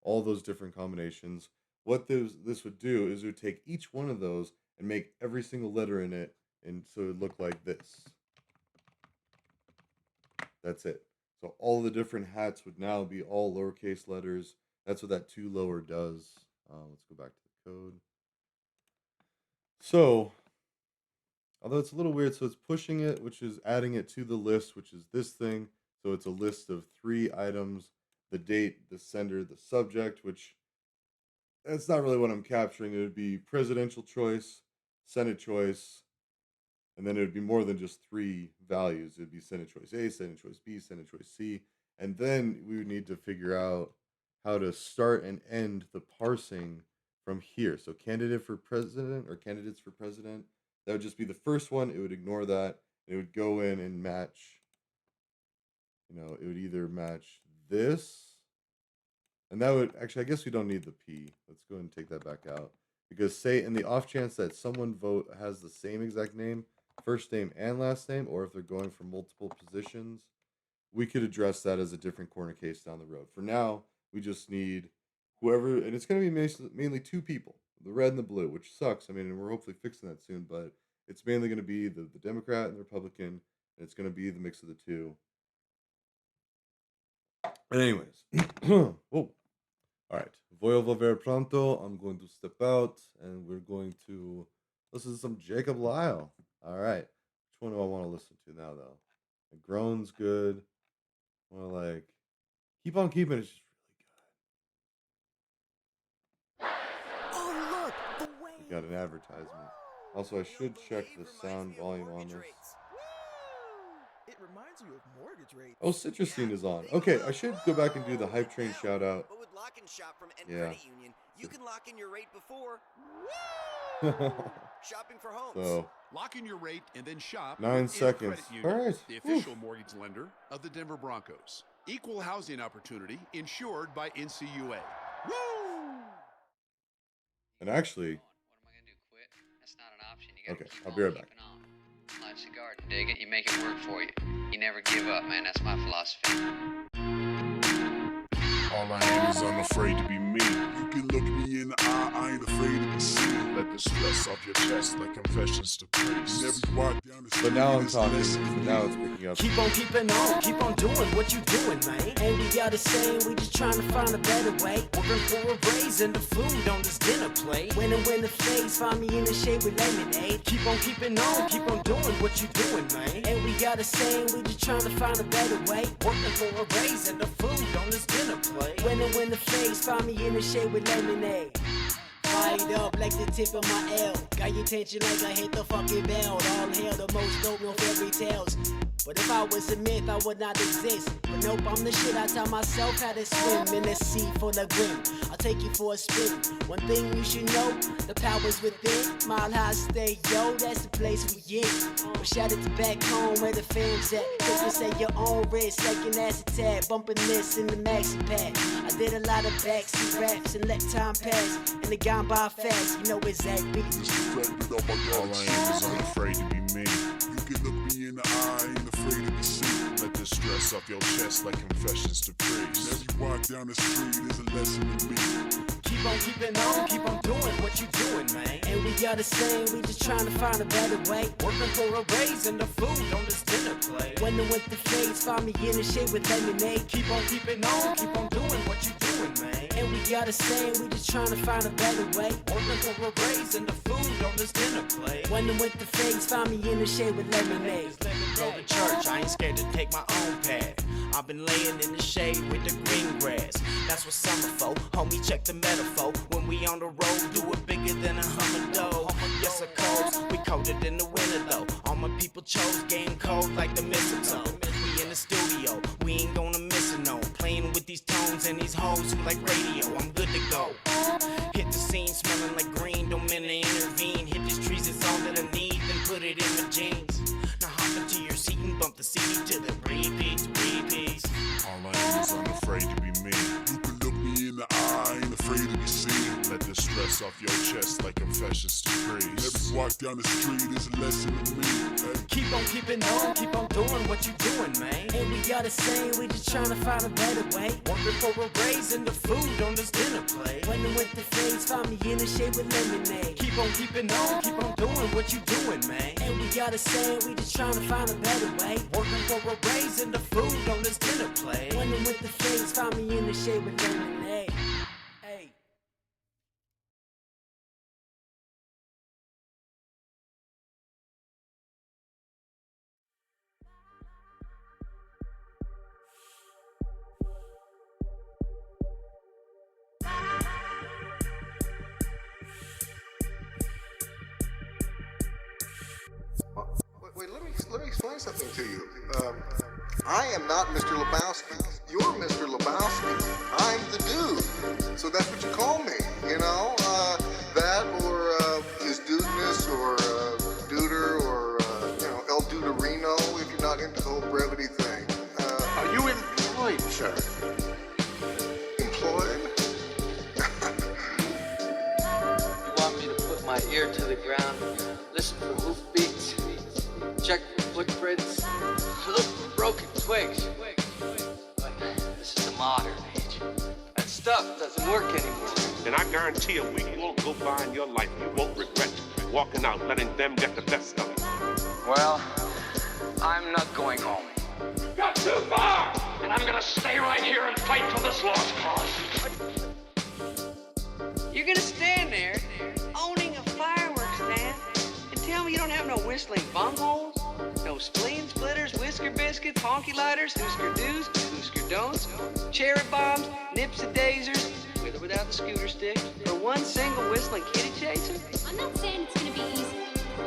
all those different combinations, what this would do is it would take each one of those and make every single letter in it, and so it would look like this. That's it. So all the different hats would now be all lowercase letters. That's what that to lower does. Let's go back to the code. So, although it's a little weird, so it's pushing it, which is adding it to the list, which is this thing. So it's a list of 3 items, the date, the sender, the subject, which that's not really what I'm capturing. It would be presidential choice, Senate choice, and then it would be more than just 3 values. It would be Senate choice A, Senate choice B, Senate choice C. And then we would need to figure out how to start and end the parsing from here. So candidate for president or candidates for president, that would just be the first one. It would ignore that. It would go in and match, it would either match this, and that would, actually, I guess we don't need the P. Let's go ahead and take that back out. Because say in the off chance that someone has the same exact name, first name and last name, or if they're going for multiple positions, we could address that as a different corner case down the road. For now, we just need whoever, and it's going to be mainly 2 people, the red and the blue, which sucks. I mean, and we're hopefully fixing that soon, but it's mainly going to be the Democrat and the Republican, and it's going to be the mix of the 2. And anyways, whoa. All right, voy ver pronto. I'm going to step out, and we're going to listen to some Jacob Lyle. All right, which one do I want to listen to now, though? The groan's good. Well, like, keep on keeping. It's just really good. Oh, look, the way. We got an advertisement. Also, I should check the sound volume on this. It reminds you of mortgage rates. Oh, Citrusine is on. Okay, I should go back and do the Hype Train shout out. But with Lock and Shop from N Yeah. Credit Union, you can lock in your rate before shopping for homes. So, Lock in your rate and then shop. 9 with seconds. Credit Union, All right. the official mortgage lender of the Denver Broncos. Equal housing opportunity insured by NCUA. Woo! And actually, What am I gonna do? Quit? That's not an option. You gotta okay, keep I'll be right back. Life's a garden. Dig it. You make it work for you. You never give up, man. That's my philosophy. All I am is unafraid to be me. You can look me in the eye, I ain't afraid to be seen. Let the stress off your chest like confessions to priests. Never walk down the street. But now I'm and talking. listen. So now it's picking up. Keep on keeping on, keep on doing what you doing, man. And we got the same, we just trying to find a better way. Working for a raise and the food on this dinner plate. When the face, find me in the shade with lemonade. Keep on keeping on, keep on doing what you doing, man. And we got the same, we just trying to find a better way. Working for a raise and the food on this dinner plate. When the face, find me in the shade with lemonade. Fired up like the tip of my L. Got your attention like I hit the fucking bell. All hail the most dope, no fairy tales. But if I was a myth, I would not exist. But nope, I'm the shit. I tell myself how to swim in a sea full of grim. I'll take you for a spin. One thing you should know, the power's within. Mile high stay, yo, that's the place we in. But shout it to back home where the fam's at. Focus at your own risk, like an acid tab. Bumping this in the maxi pad. I did a lot of backseat raps and let time pass. And it gone by fast, you know exactly. All I am is unafraid to be me. You can look me in the eye, ain't afraid to be seen. Let the stress off your chest like confessions to priests. Every walk down the street is a lesson in me. Keep on keeping on, keep on doing what you doing, man. And we are the same, we just trying to find a better way. Working for a raise and the food on this dinner plate. When the winter fades, find me in the shade with lemonade. Keep on keeping on, keep on doing what you doing, man. And we are the same, we just trying to find a better way. Working for a raise and the food on this dinner plate. When the winter fades, find me in the shade with lemonade. Let me go to church, I ain't scared to take my own path. I've been laying in the shade with the green grass. That's what summer for, homie, check the metaphor. When we on the road, do it bigger than a hummer. Yes, of course, we coated in the winter though. All my people chose game cold like the mistletoe. We in the studio, we ain't gonna miss it no. Playing with these tones and these hoes who like radio, I'm good to go. Hit the scene smelling like green, don't mean to intervene. Hit these trees, it's all that I need, then put it in my jeans. Now hop into your seat and bump the CD to the repeats. All I am is unafraid to be me. You can look me in the eye, ain't afraid to be seen. Let the stress off your chest like confessions to priests. Every walk down the street is a lesson in me. Hey. Keep on keeping on, keep on doing what you doing, man. And we are the same, we just trying to find a better way. Working for a raise and the food on this dinner plate. When the winter fades, find me in the shade with lemonade. Keep on keeping on, keep on doing what you doing, man. And we are the same, we just trying to find a better way. Working for a raise and the food on this dinner plate. When the winter fades, find me in the shade with lemonade. Hey. Wait, let me explain something to you. I am not Mr. Lebowski. You're Mr. Lebowski. I'm the dude. So that's what you call me, you know? That or his dudeness or duder or, El Duderino if you're not into the whole brevity thing. Are you employed, sir? Employed? You want me to put my ear to the ground, listen for hoofbeats, check for footprints, look for broken twigs. But this is the modern age. That stuff doesn't work anymore. And I guarantee a week won't go by in your life you won't regret walking out, letting them get the best of it. Well, I'm not going home. Got too far! And I'm gonna stay right here and fight for this lost cause. You're gonna stand there, owning a fireworks stand, and tell me you don't have no whistling bungholes? No spleen splitters, whisker biscuits, honky lighters, hoosker do's, hoosker don'ts, cherry bombs, nips and dasers, with or without the scooter stick, or one single whistling kitty chaser? I'm not saying it's gonna be easy.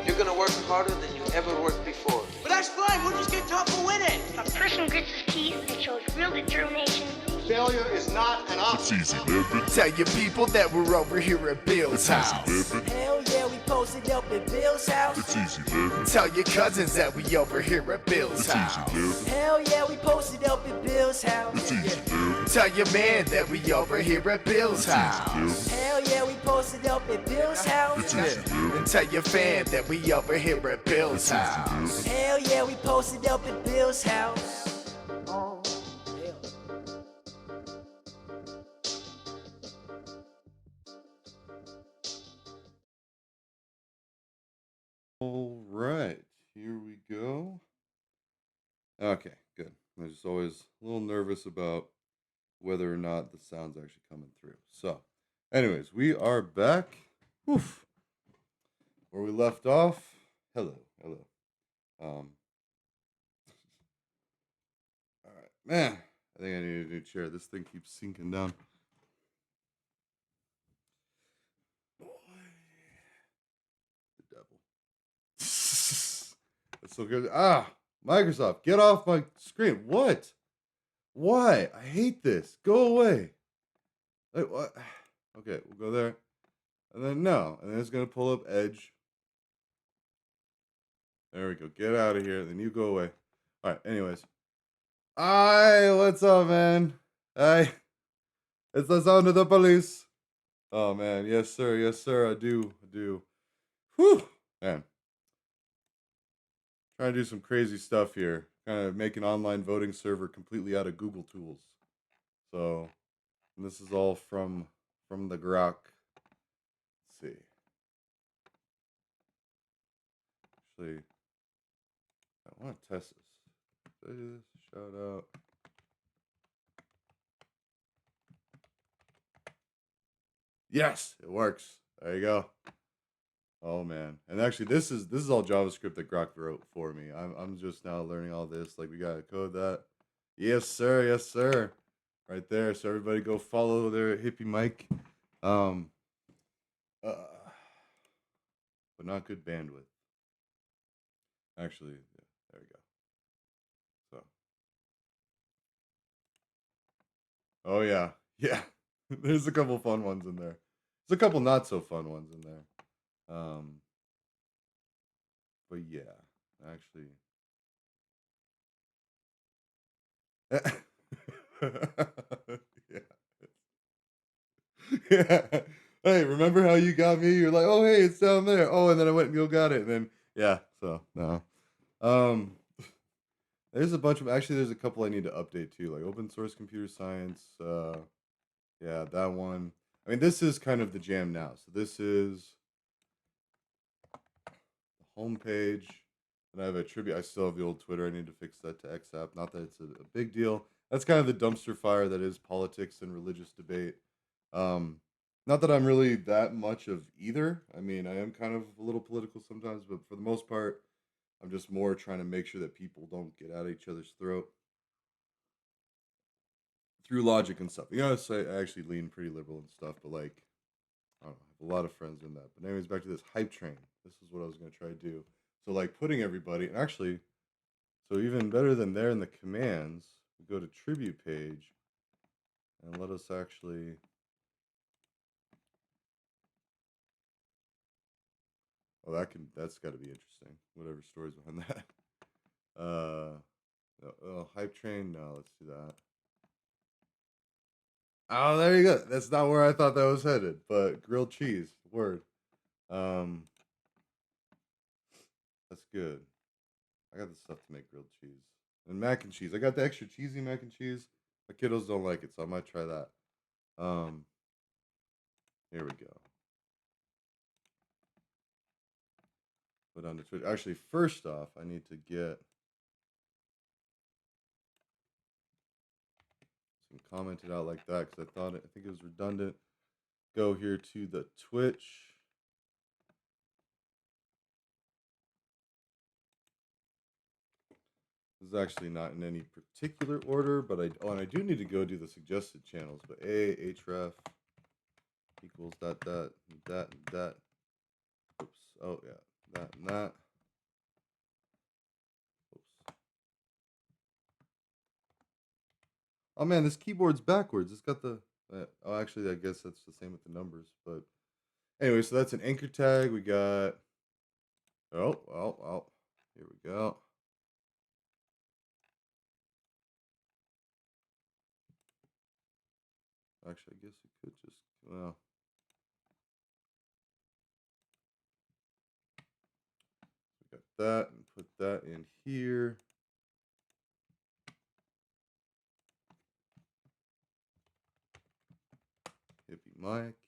You're gonna work harder than you ever worked before. But that's fine, we'll just get tougher with it. A person grits his teeth and shows real determination. Failure is not an option. It's easy living. Tell your people that we're over here at Bill's house. Hell yeah, we posted up at Bill's house. It's easy living. Tell your cousins that we over here at Bill's It's house. easy living. Hell yeah, we posted up at Bill's house. It's easy living. Tell your man that we over here at Bill's house. Hell yeah, we posted up at Bill's house. It's easy living. And tell your fan that we over here at Bill's house. Hell yeah, we posted up at Bill's house. Oh, Bill. All right, here we go. Okay, good. I was just always a little nervous about whether or not the sound's actually coming through. So, anyways, we are back. Oof. Where we left off. Hello. All right, man. I think I need a new chair. This thing keeps sinking down. The devil. That's so good. Microsoft, get off my screen. What? Why? I hate this. Go away. Like, what? Okay, we'll go there. And then no. And then it's going to pull up Edge. There we go. Get out of here. Then you go away. All right. Anyways. Hi. What's up, man? Hi. It's the sound of the police. Oh, man. Yes, sir. Yes, sir. I do. Whew. Man. Trying to do some crazy stuff here. Kind of make an online voting server completely out of Google tools. So, and this is all from the Grok. Let's see. Actually, I want to test this. Shout out. Yes, it works. There you go. Oh man. And actually this is all JavaScript that Grok wrote for me. I'm just now learning all this. Like we gotta code that. Yes, sir, yes, sir. Right there. So everybody go follow their hippie Mike. But not good bandwidth. Actually, yeah, there we go. So oh yeah. Yeah. There's a couple fun ones in there. There's a couple not so fun ones in there. But yeah, actually. Yeah. Yeah. Hey, remember how you got me? You're like, oh hey, it's down there. Oh, and then I went and go got it. And then yeah, so no. Um there's a bunch of actually there's a couple I need to update too, like open source computer science. Yeah, that one. I mean, this is kind of the jam now. So this is the homepage. And I have a tribute. I still have the old Twitter. I need to fix that to XApp. Not that it's a big deal. That's kind of the dumpster fire that is politics and religious debate. Not that I'm really that much of either. I mean, I am kind of a little political sometimes, but for the most part, I'm just more trying to make sure that people don't get out of each other's throat through logic and stuff. You know, I actually lean pretty liberal and stuff, but like, I don't know, I have a lot of friends in that. But anyways, back to this hype train. This is what I was going to try to do. So like putting everybody, and actually, so even better than there in the commands, we go to tribute page and let us actually. Oh, that's got to be interesting. Whatever stories behind that. Hype train. No, let's do that. Oh, there you go. That's not where I thought that was headed, but grilled cheese. Word. That's good. I got the stuff to make grilled cheese and mac and cheese. I got the extra cheesy mac and cheese. My kiddos don't like it, so I might try that. Here we go. Put on the Twitch. Actually, first off, I need to get some commented out like that because I think it was redundant. Go here to the Twitch. This is actually not in any particular order, but and I do need to go do the suggested channels. But href equals that. Oops. Oh yeah, that and that. Oops. Oh man, this keyboard's backwards. It's got the. Oh, actually, I guess that's the same with the numbers. But anyway, so that's an anchor tag. We got. Oh. Here we go. Actually, I guess it could just. Well. We got that and put that in here. Hippie Mike.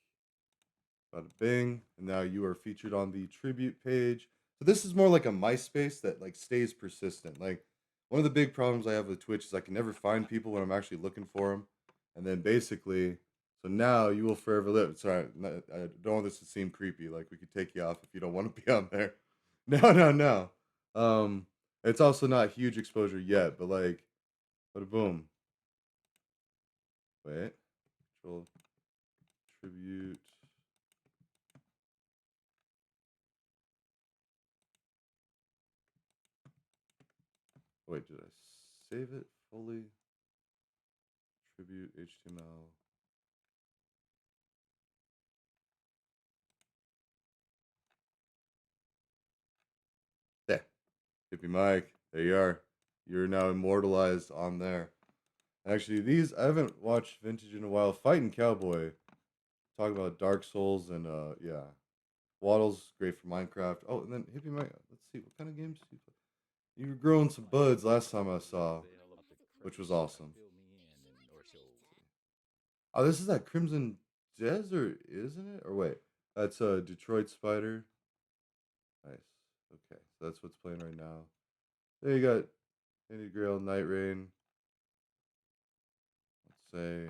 Bada bing. And now you are featured on the tribute page. So this is more like a MySpace that like stays persistent. Like one of the big problems I have with Twitch is I can never find people when I'm actually looking for them. And then basically, so now you will forever live. Sorry, I don't want this to seem creepy. Like we could take you off if you don't want to be on there. No. It's also not huge exposure yet, but like, bada boom. Wait, control tribute. save it fully? Tribute HTML. There. Hippie Mike. There you are. You're now immortalized on there. Actually, these I haven't watched Vintage in a while. Fighting Cowboy. Talking about Dark Souls and yeah. Waddle's great for Minecraft. Oh, and then Hippie Mike. Let's see, what kind of games do you play? You were growing some buds last time I saw, which was awesome. Oh, this is that Crimson Desert, isn't it? Or wait, that's Detroit Spider. Nice. Okay, so that's what's playing right now. There you got Andy Grail, Night Rain. Let's say,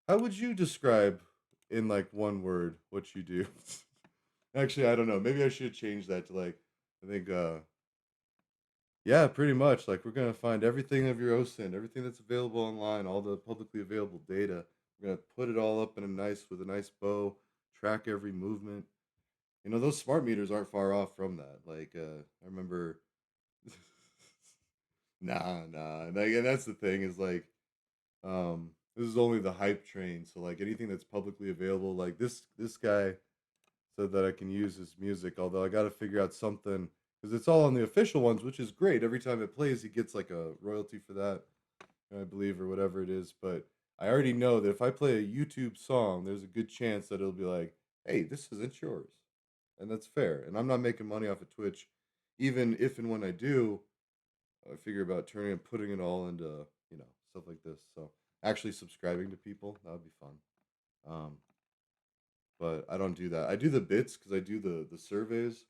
how would you describe in like one word what you do? Actually, I don't know. Maybe I should change that to like, I think, yeah, pretty much. Like we're gonna find everything of your OSINT, everything that's available online, all the publicly available data. We're gonna put it all up in a nice with a nice bow, track every movement. You know, those smart meters aren't far off from that. Like, I remember, nah. Like, and that's the thing is like, this is only the hype train. So like anything that's publicly available, like this guy said that I can use his music. Although I got to figure out something because it's all on the official ones, which is great. Every time it plays, he gets like a royalty for that, I believe, or whatever it is. But I already know that if I play a YouTube song, there's a good chance that it'll be like, "Hey, this isn't yours," and that's fair. And I'm not making money off of Twitch, even if and when I do. I figure about turning and putting it all into stuff like this. So actually subscribing to people, that would be fun. But I don't do that. I do the bits because I do the surveys.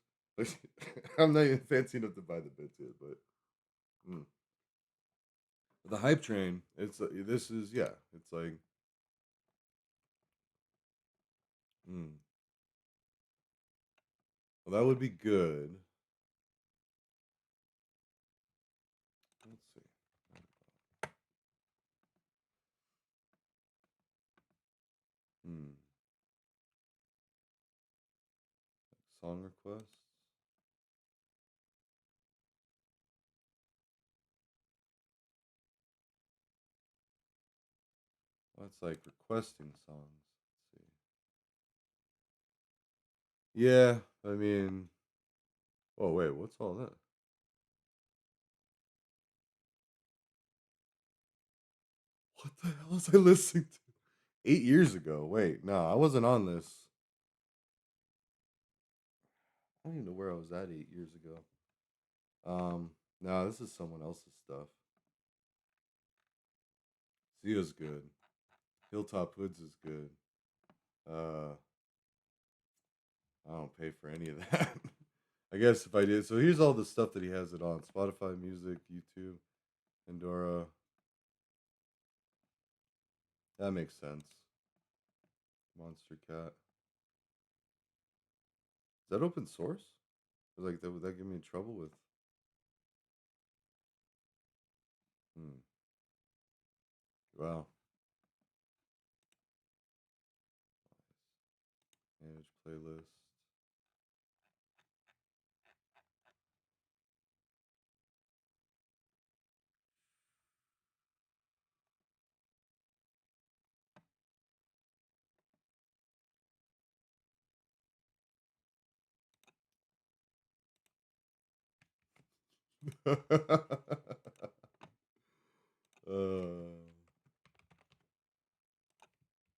I'm not even fancy enough to buy the bits yet, but the hype train. It's this is yeah. It's like well, that would be good. Let's see. Song requests. Well, it's like requesting songs. Let's see. Yeah, I mean. Oh wait, what's all that? What the hell was I listening to? 8 years ago. Wait, no, I wasn't on this. I don't even know where I was at 8 years ago. No, this is someone else's stuff. Zia's good. Hilltop Hoods is good. I don't pay for any of that. I guess if I did. So here's all the stuff that he has it on: Spotify Music, YouTube, Pandora. That makes sense. Monster Cat. Is that open source? Like that, would that get me in trouble with? Wow. Manage playlist.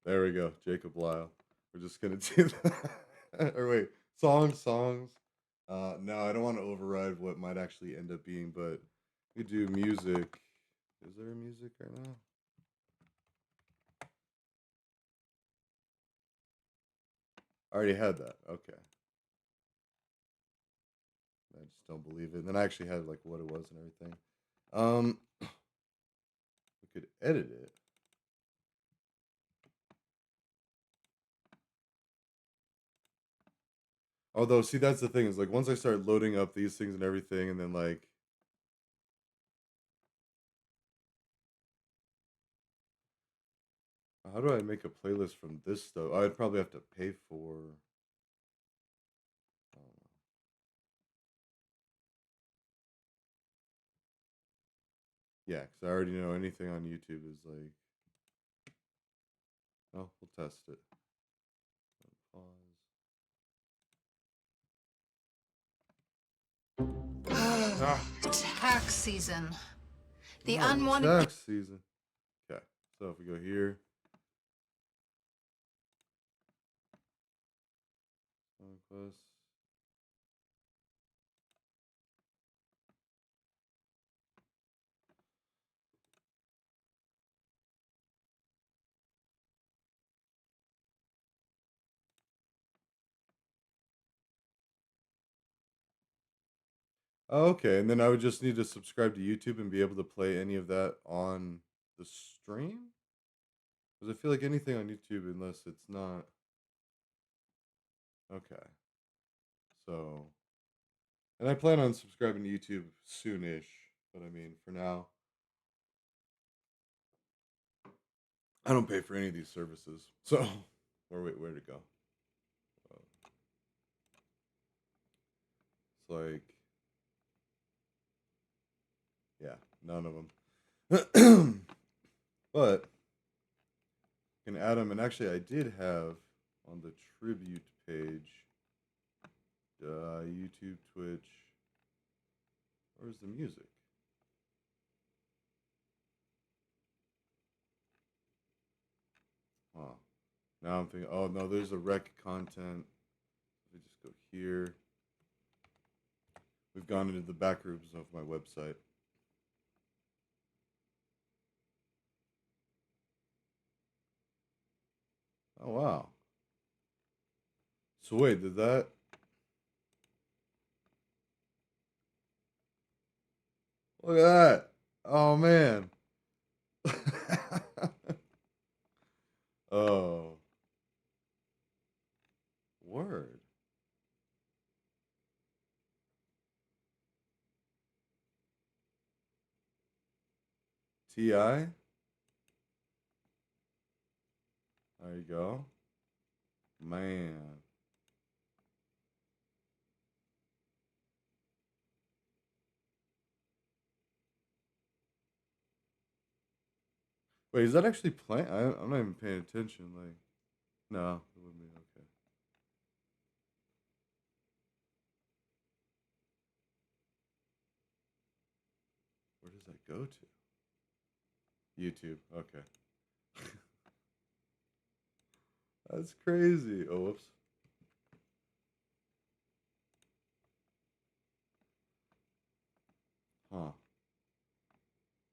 There we go, Jacob Lyle. We're just gonna do that. Or wait, songs. No, I don't want to override what might actually end up being, but we do music. Is there music right now? I already had that. Okay. I just don't believe it. And then I actually had like what it was and everything. We could edit it. Although, see, that's the thing is like once I start loading up these things and everything, and then like, how do I make a playlist from this stuff? I'd probably have to pay for. Yeah, because I already know anything on YouTube is like. Oh, we'll test it. Pause. Tax season. The Oh, unwanted. tax season. Okay, so if we go here. Quest. Oh, okay, and then I would just need to subscribe to YouTube and be able to play any of that on the stream? Because I feel like anything on YouTube, unless it's not. Okay. So. And I plan on subscribing to YouTube soonish, but I mean, for now, I don't pay for any of these services. So, or wait, where'd it go? It's like, yeah, none of them. But can add them, and actually, I did have on the tribute page, YouTube, Twitch. Where's the music? Huh. Now I'm thinking, oh no, there's a rec content. Let me just go here. We've gone into the back rooms of my website. Oh wow. So wait, did that? Look at that. Oh man. Oh. Word. TI? There you go. Man. Wait, is that actually playing? I'm not even paying attention. Like, no, it wouldn't be okay. Where does that go to? YouTube. Okay. That's crazy. Oh, whoops. Huh.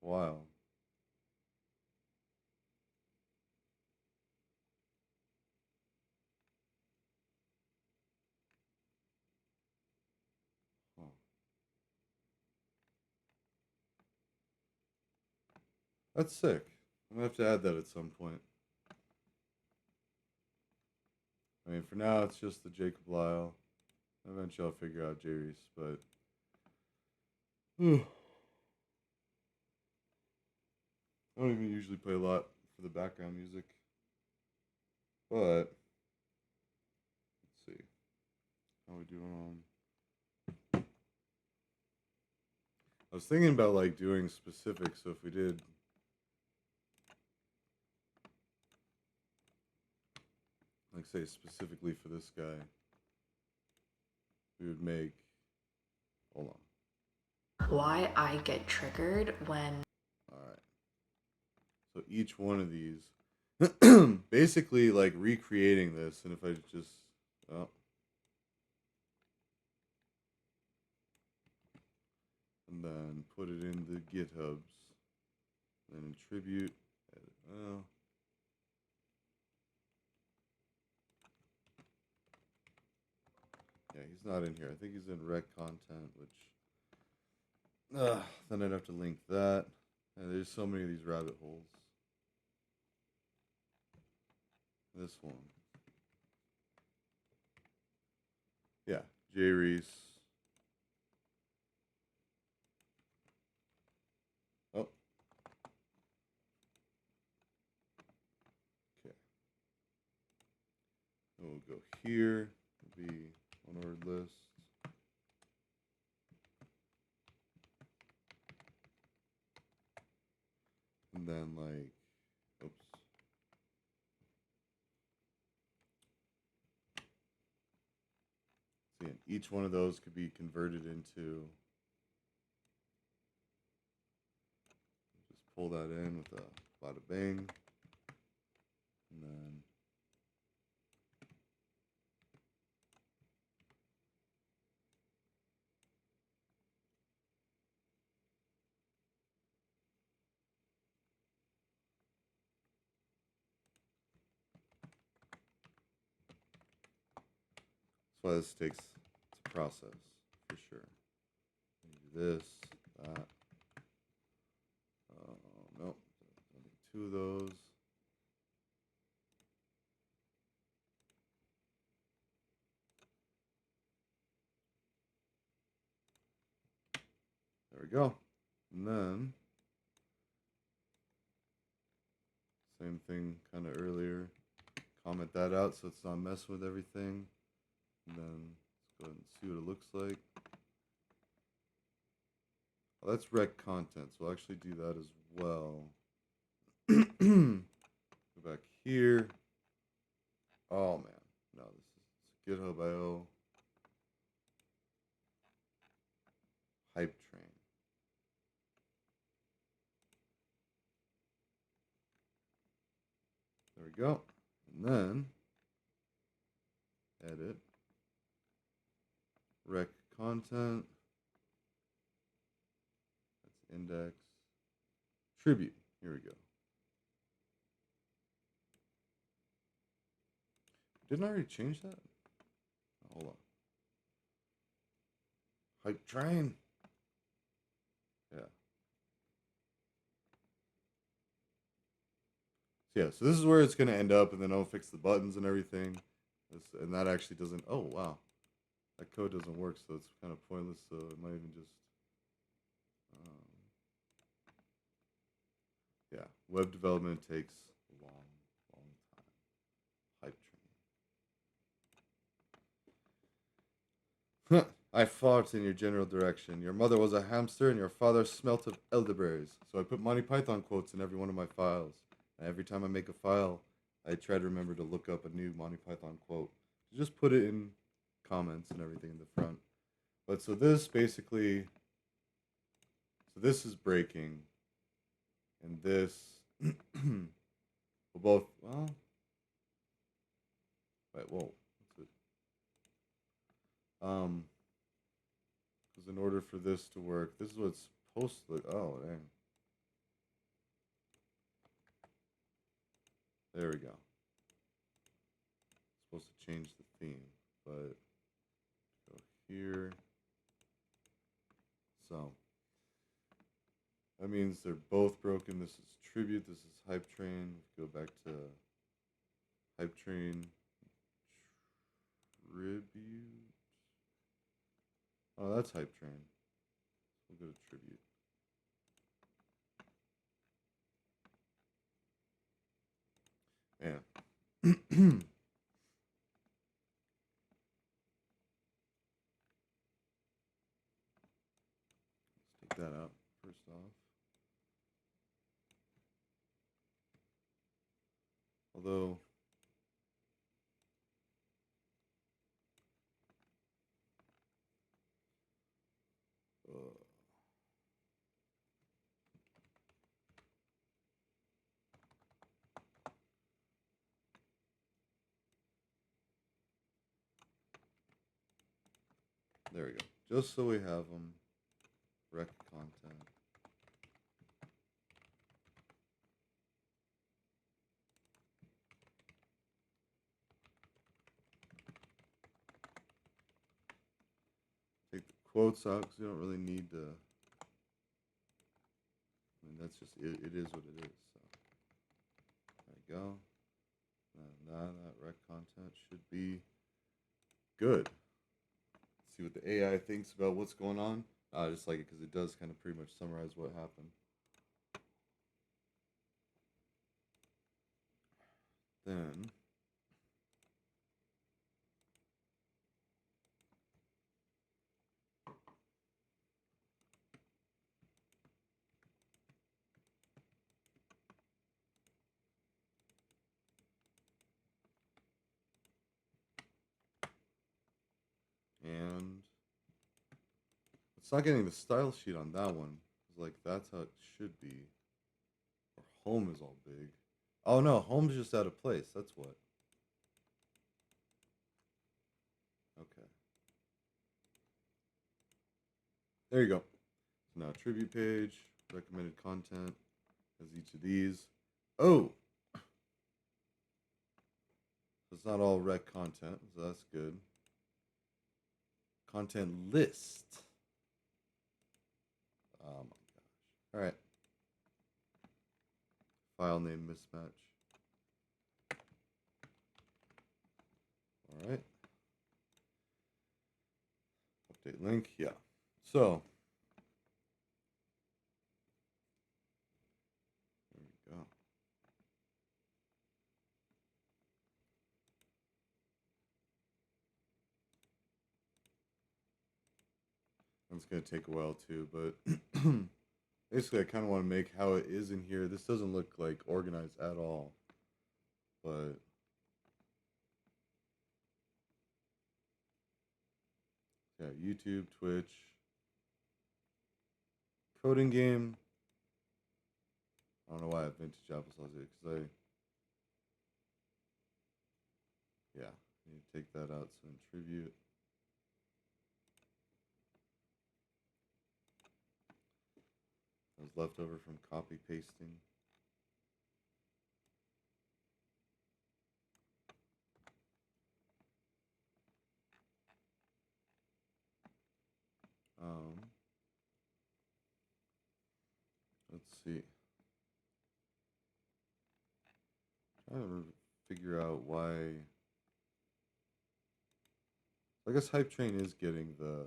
Wow. Huh. That's sick. I'm gonna have to add that at some point. I mean, for now, it's just the Jacob Lyle. Eventually, I'll figure out J-Reese, but. I don't even usually play a lot for the background music. But. Let's see. How are we doing on. I was thinking about, like, doing specifics, so if we did. Like, say, specifically for this guy. We would make. Hold on. Why I get triggered when. Alright. So each one of these. Basically, like, recreating this, and if I just. Oh. And then put it in the GitHubs. Then in tribute. Edit. Oh. Yeah, he's not in here. I think he's in rec content, which. Then I'd have to link that. And there's so many of these rabbit holes. This one. Yeah, J-Reese. Oh. Okay. And we'll go here. It'll be one word list. And then like, oops. See, and each one of those could be converted into, just pull that in with a bada bing. And then that's why this takes to process for sure. Do this, that. Nope, only 2 of those. There we go. And then same thing kind of earlier. Comment that out so it's not messing with everything. And then let's go ahead and see what it looks like. Oh, that's rec content, so we'll actually do that as well. Go back here. Oh man, no, this is GitHub.io. Hype train. There we go. And then edit. Rec content. That's index. Tribute. Here we go. Didn't I already change that? Hold on. Hype train. Yeah. So yeah, so this is where it's going to end up, and then I'll fix the buttons and everything. And that actually doesn't, oh wow. That code doesn't work, so it's kind of pointless, so it might even just, yeah, web development takes a long, long time. Hype train. I fought in your general direction. Your mother was a hamster, and your father smelt of elderberries. So I put Monty Python quotes in every one of my files. And every time I make a file, I try to remember to look up a new Monty Python quote. Just put it in comments and everything in the front. But so this basically, so this is breaking, and this will both, well, right, whoa, that's it. Because in order for this to work, this is what it's supposed to look, oh, dang. There we go. It's supposed to change the theme, but go here. So that means they're both broken. This is tribute. This is hype train. Go back to hype train tribute. Oh, that's hype train. We'll go to tribute. Yeah. Let's take that out first off. Although, there we go. Just so we have them. Rec content. Take the quotes out because you don't really need to. I mean, that's just, it is what it is. So there we go. And that rec content should be good. Let's see what the AI thinks about what's going on. I just like it because it does kind of pretty much summarize what happened. Then It's not getting the style sheet on that one. It's like, that's how it should be. Or home is all big. Oh no, home's just out of place. That's what. Okay. There you go. So now tribute page, recommended content, has each of these. Oh! It's not all rec content, so that's good. Content list. Oh my gosh. Alright. File name mismatch. Alright. Update link, yeah. So, there we go. It's going to take a while too, but basically I kind of want to make how it is in here. This doesn't look like organized at all, but yeah, YouTube, Twitch, coding game. I don't know why I have vintage applesauce here, because yeah, I need to take that out. So in tribute. That was left over from copy pasting. Let's see. Trying to figure out why. I guess Hype Train is getting the.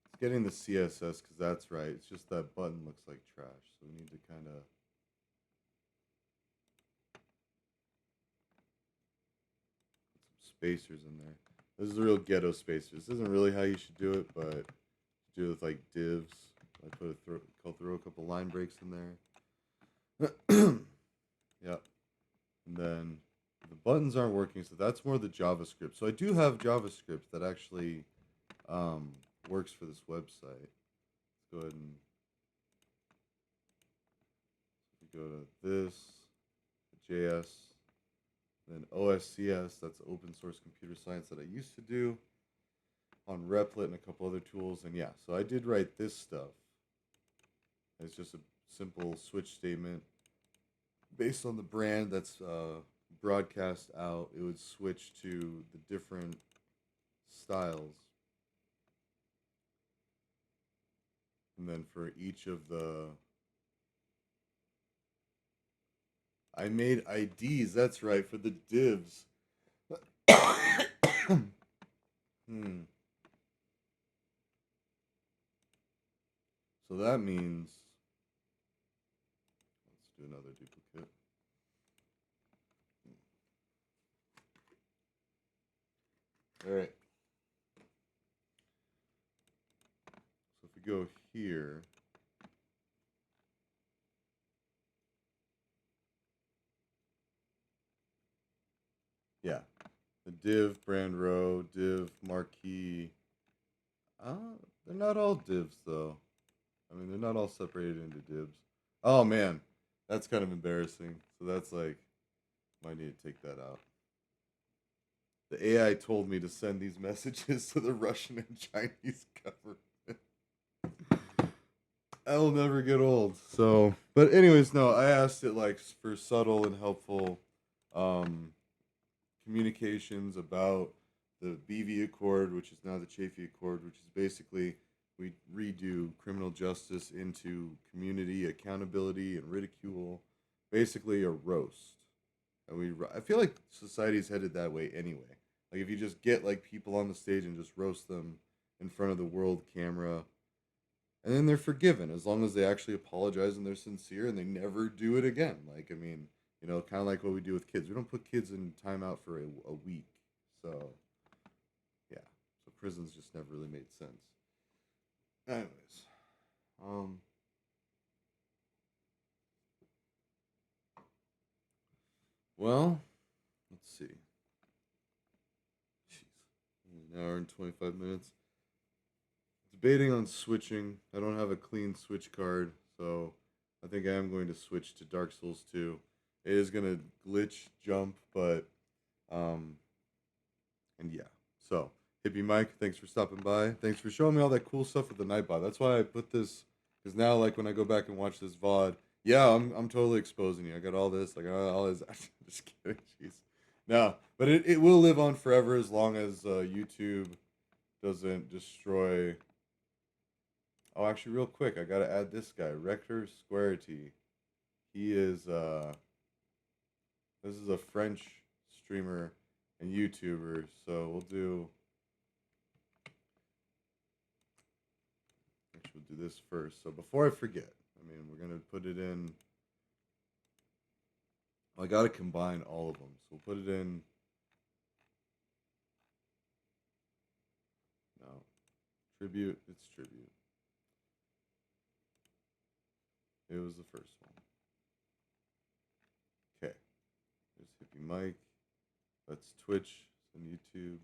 It's getting the CSS because that's right. It's just that button looks like trash, so we need to kind of. Put some spacers in there. This is the real ghetto spacers. This isn't really how you should do it, but do it with like divs. I throw a couple line breaks in there. Yep. And then the buttons aren't working, so that's more the JavaScript. So I do have JavaScript that actually works for this website. Let's go ahead and go to this, JS, then OSCS, that's open source computer science that I used to do on Replit and a couple other tools. And yeah, so I did write this stuff. It's just a simple switch statement based on the brand that's broadcast out. It would switch to the different styles. And then for each of the... I made IDs, that's right, for the divs. So that means... Let's do another duplicate. All right. So if we go here, yeah, the div brand row, div marquee. They're not all divs though. I mean, they're not all separated into divs. Oh man, that's kind of embarrassing. So that's like, might need to take that out. The AI told me to send these messages to the Russian and Chinese government. That'll never get old. So, but anyways, no, I asked it like for subtle and helpful communications about the BV Accord, which is now the Chafee Accord, which is basically we redo criminal justice into community accountability and ridicule, basically a roast. And I feel like society's headed that way anyway. Like if you just get like people on the stage and just roast them in front of the world camera, and then they're forgiven as long as they actually apologize and they're sincere and they never do it again. Like, I mean, you know, kind of like what we do with kids. We don't put kids in timeout for a week. So, yeah. So prisons just never really made sense. Anyways. Well, let's see. Jeez. An hour and 25 minutes. debating on switching. I don't have a clean Switch card, so I think I am going to switch to Dark Souls 2. It is going to glitch, jump, but, and yeah. So, Hippie Mike, thanks for stopping by. Thanks for showing me all that cool stuff with the Nightbot. That's why I put this, because now, like, when I go back and watch this VOD, yeah, I'm totally exposing you. I got all this, like, all this. Just kidding, jeez. No, but it will live on forever as long as YouTube doesn't destroy. Oh, actually, real quick, I gotta add this guy, Rector Squarety. He is this is a French streamer and YouTuber, so we'll do. Actually, we'll do this first. So before I forget, I mean, we're gonna put it in. I gotta combine all of them, so we'll put it in. No, tribute. It's tribute. It was the first one. Okay. There's Hippie Mike. That's Twitch and YouTube.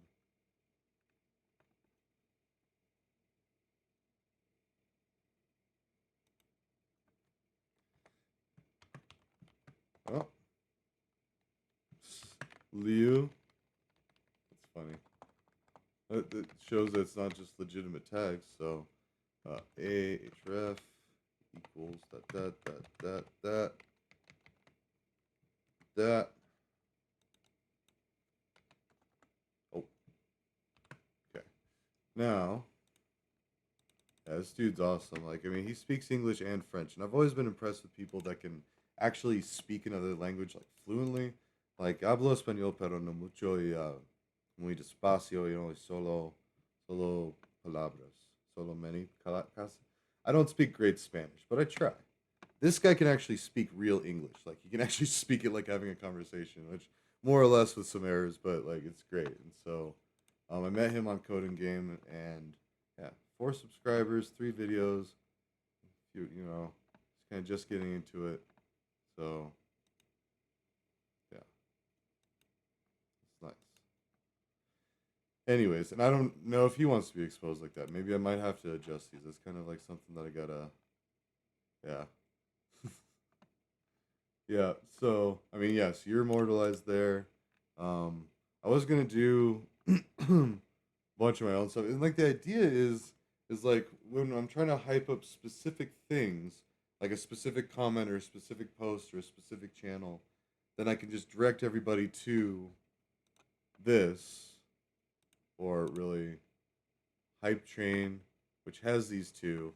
Oh. Liu. That's funny. That shows that it's not just legitimate tags. So, href equals that. Oh. Okay. Now, yeah, this dude's awesome. Like, I mean, he speaks English and French, and I've always been impressed with people that can actually speak another language like fluently. Like, hablo español, pero no mucho y muy despacio y only solo palabras, solo many casi. I don't speak great Spanish, but I try. This guy can actually speak real English. Like, he can actually speak it like having a conversation, which more or less with some errors, but like it's great. And so, I met him on Coding Game, and yeah, 4 subscribers, 3 videos. You know, he's kind of just getting into it. So, yeah, it's nice. Anyways, and I don't know if he wants to be exposed like that. Maybe I might have to adjust these. It's kind of like something that I gotta, yeah. Yeah, so, I mean, yes, you're immortalized there. I was gonna do a bunch of my own stuff. And, like, the idea is like, when I'm trying to hype up specific things, like a specific comment or a specific post or a specific channel, then I can just direct everybody to this, or really Hype Train, which has these 2,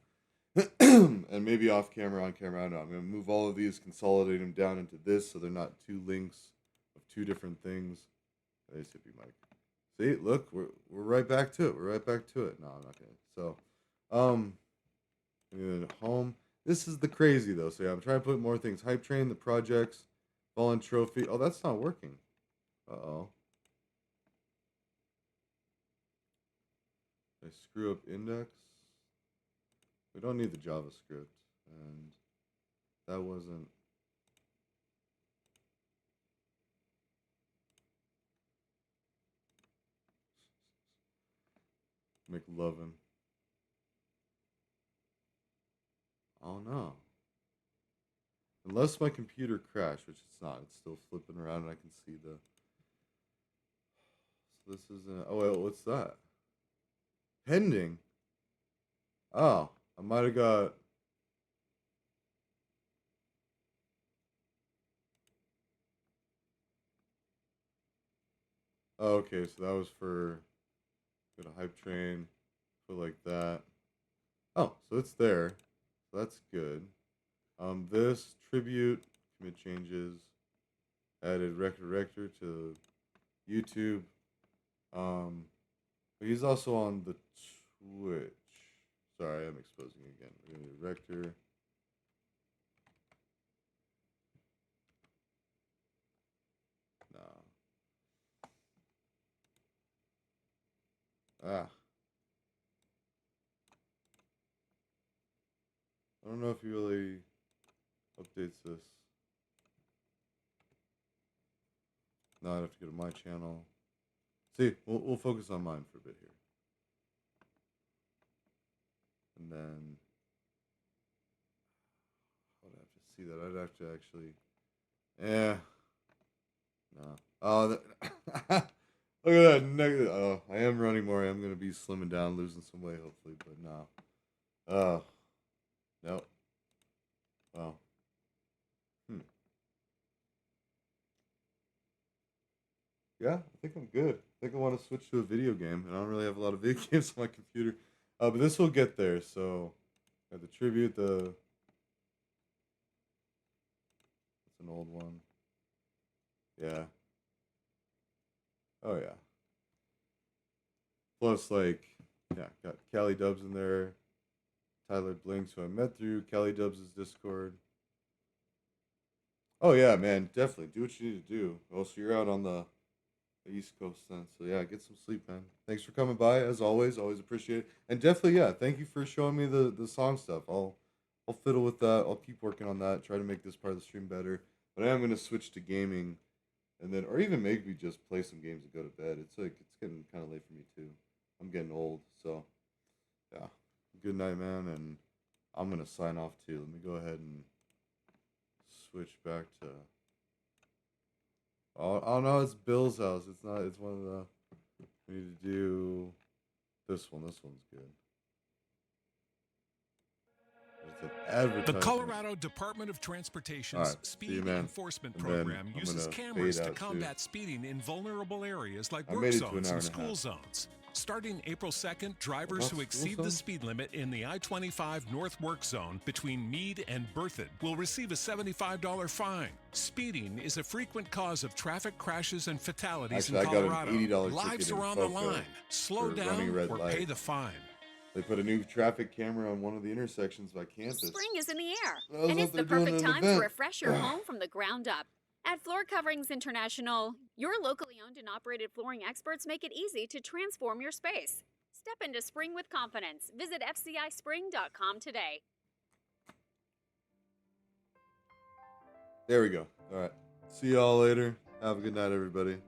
and maybe off camera, on camera, I don't know. I'm going to move all of these, consolidate them down into this so they're not 2 links of 2 different things. There's Hippie Mike. See, look, we're right back to it. We're right back to it. No, I'm not going to. So, and then home. This is the crazy, though. So, yeah, I'm trying to put more things. Hype Train, the projects, Fallen Trophy. Oh, that's not working. Uh-oh. I screw up index. We don't need the JavaScript, and that wasn't. McLovin. Oh no. Unless my computer crashed, which it's not. It's still flipping around and I can see the. So this isn't. Oh, wait, what's that? Pending. Oh, I might have got. Oh, okay, so that was for. Go to Hype Train. Put like that. Oh, so it's there. So that's good. This tribute commit changes. Added Rector to YouTube. He's also on the Twitch. Sorry, I'm exposing again. We're gonna do Rector. No. Ah. I don't know if he really updates this. No, I'd have to go to my channel. See, we'll focus on mine for a bit here. And then I would have to see that. I'd have to actually. Yeah. No. Oh, look at that negative. Oh, I am running more. I am going to be slimming down, losing some weight, hopefully, but no. Oh. Nope. Well. Yeah, I think I'm good. I think I want to switch to a video game, and I don't really have a lot of video games on my computer. But this will get there, so I have the tribute, it's an old one. Yeah. Oh, yeah. Plus, like, yeah, got Cali Dubs in there. Tyler Blinks, who I met through Cali Dubs' Discord. Oh, yeah, man, definitely. Do what you need to do. Oh, so you're out on the East Coast then. So, yeah, get some sleep, man. Thanks for coming by, as always. Always appreciate it. And definitely, yeah, thank you for showing me the song stuff. I'll fiddle with that. I'll keep working on that. Try to make this part of the stream better. But I am going to switch to gaming. And then, or even maybe just play some games and go to bed. It's getting kind of late for me, too. I'm getting old. So, yeah. Good night, man. And I'm going to sign off, too. Let me go ahead and switch back to... Oh no, it's Bill's house. It's not. It's one of the. We need to do this one. This one's good. It's an advertisement. The Colorado Department of Transportation's Speed Enforcement Program uses cameras to combat speeding in vulnerable areas like work zones and school zones. Starting April 2nd, drivers who exceed the speed limit in the I-25 North Work Zone between Meade and Berthoud will receive a $75 fine. Speeding is a frequent cause of traffic crashes and fatalities in Colorado. I got an $80 Lives are on the line. Slow down or pay the fine. They put a new traffic camera on one of the intersections by campus. Spring is in the air, and it's the perfect time to refresh your home from the ground up. At Floor Coverings International, your locally owned and operated flooring experts make it easy to transform your space. Step into spring with confidence. Visit fcispring.com today. There we go. All right. See y'all later. Have a good night, everybody.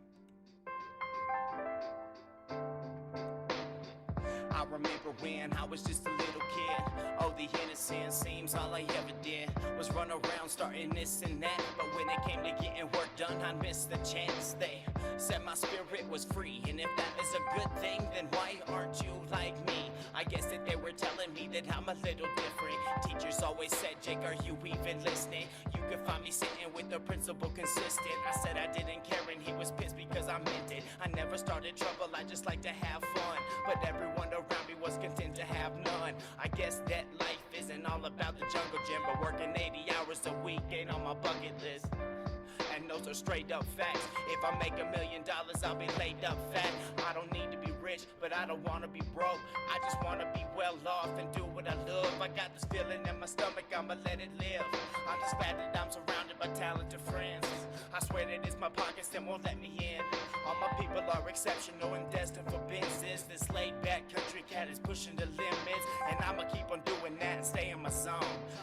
I remember when I was just a little kid. Oh, the innocence seems all I ever did was run around starting this and that. But when it came to getting work done, I missed the chance. They said my spirit was free, and if that is a good thing, then why aren't you like me? I guess that they were telling me that I'm a little different. Teachers always said, Jake, are you even listening? You could find me sitting with the principal consistent. I said I didn't care, and he was pissed because I meant it. I never started trouble, I just like to have fun. But everyone around me was content to have none. I guess that life isn't all about the jungle gym, but working 80 hours a week ain't on my bucket list. And those are straight up facts. If I make $1 million, I'll be laid up fat. I don't need to be rich, but I don't wanna be broke. I just wanna be well off and do what I love. I got this feeling in my stomach, I'ma let it live. I'm just glad that I'm surrounded by talented friends. I swear that it's my pockets that won't let me in. All my people are exceptional and destined for business. This laid back country cat is pushing the limits, and I'ma keep on doing that and stay in my zone.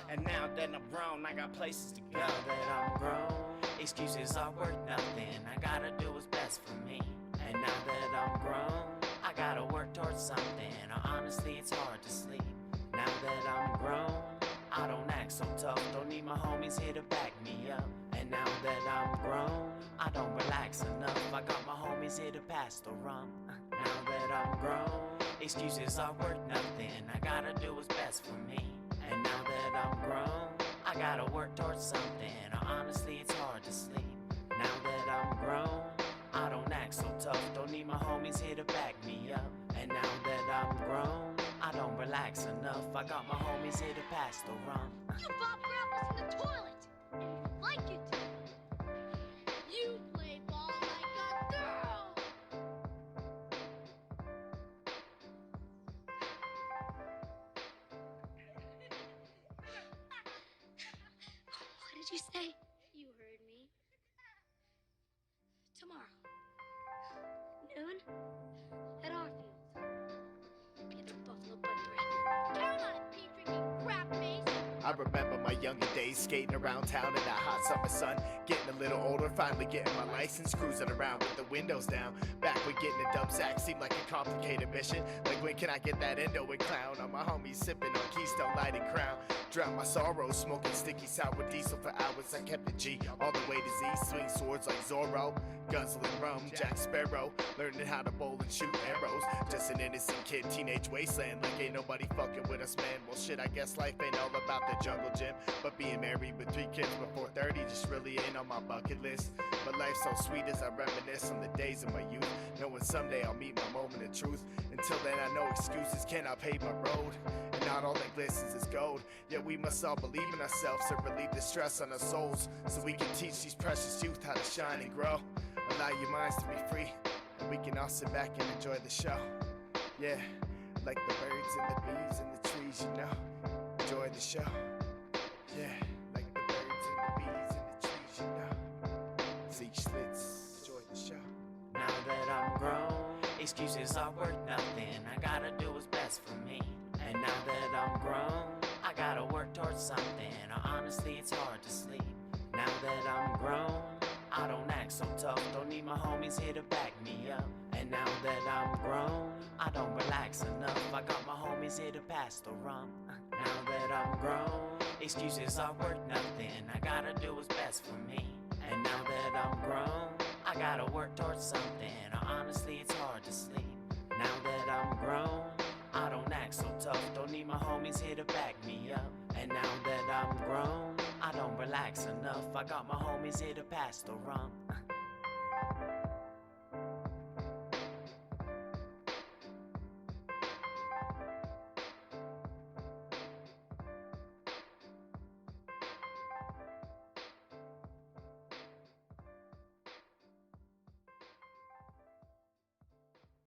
And now that I'm grown, I got places to go. Now that I'm grown, excuses are worth nothing. I gotta do what's best for me. And now that I'm grown, I gotta work towards something. Or honestly, it's hard to sleep. Now that I'm grown, I don't act so tough. Don't need my homies here to back me up. And now that I'm grown, I don't relax enough. I got my homies here to pass the rum. Now that I'm grown, excuses are worth nothing. I gotta do what's best for me. And now that I'm grown, I gotta work towards something. Or honestly, it's hard to sleep. Now that I'm grown, I don't act so tough. Don't need my homies here to back me up. And now that I'm grown, I don't relax enough. I got my homies here to pass the rum. You Bob Grapples in the toilet, and you like it. You play ball like a girl. What did you say? You heard me. Tomorrow, noon, at our field. Get some buffalo butt bread. Count on it, pea drinking crap face. remember my younger days, skating around town in that hot summer sun. Getting a little older, finally getting my license, cruising around with the windows down. Back when getting a dump sack seemed like a complicated mission. Like when can I get that endo and clown? On my homies sipping on Keystone Light and Crown. Drown my sorrows, smoking sticky sour diesel for hours. I kept the G all the way to Z. Swing swords like Zorro, guzzling rum, Jack Sparrow. Learning how to bowl and shoot arrows. Just an innocent kid, teenage wasteland. Like ain't nobody fucking with us, man. Well shit, I guess life ain't all about the jungle gym. But being married with 3 kids before 30 just really ain't on my bucket list. But life's so sweet as I reminisce on the days of my youth, knowing someday I'll meet my moment of truth. Until then I know excuses cannot pave my road, and not all that glistens is gold. Yet we must all believe in ourselves and relieve the stress on our souls, so we can teach these precious youth how to shine and grow. Allow your minds to be free, and we can all sit back and enjoy the show. Yeah, like the birds and the bees and the trees, you know. Enjoy the show. Yeah, like the birds and the bees and the trees, you know. See slits. Enjoy the show. Now that I'm grown, excuses are worth nothing. I gotta do what's best for me. And now that I'm grown, I gotta work towards something. Or honestly, it's hard to sleep. Now that I'm grown, I don't act so tough. Don't need my homies here to back me up. And now that I'm grown, I don't relax enough. I got my homies here to pass the rum. Now that I'm grown, excuses are worth nothing. I gotta do what's best for me. And now that I'm grown, I gotta work towards something. Or honestly, it's hard to sleep. Now that I'm grown, I don't act so tough. Don't need my homies here to back me up. And now that I'm grown, I don't relax enough. I got my homies here to pass the rum.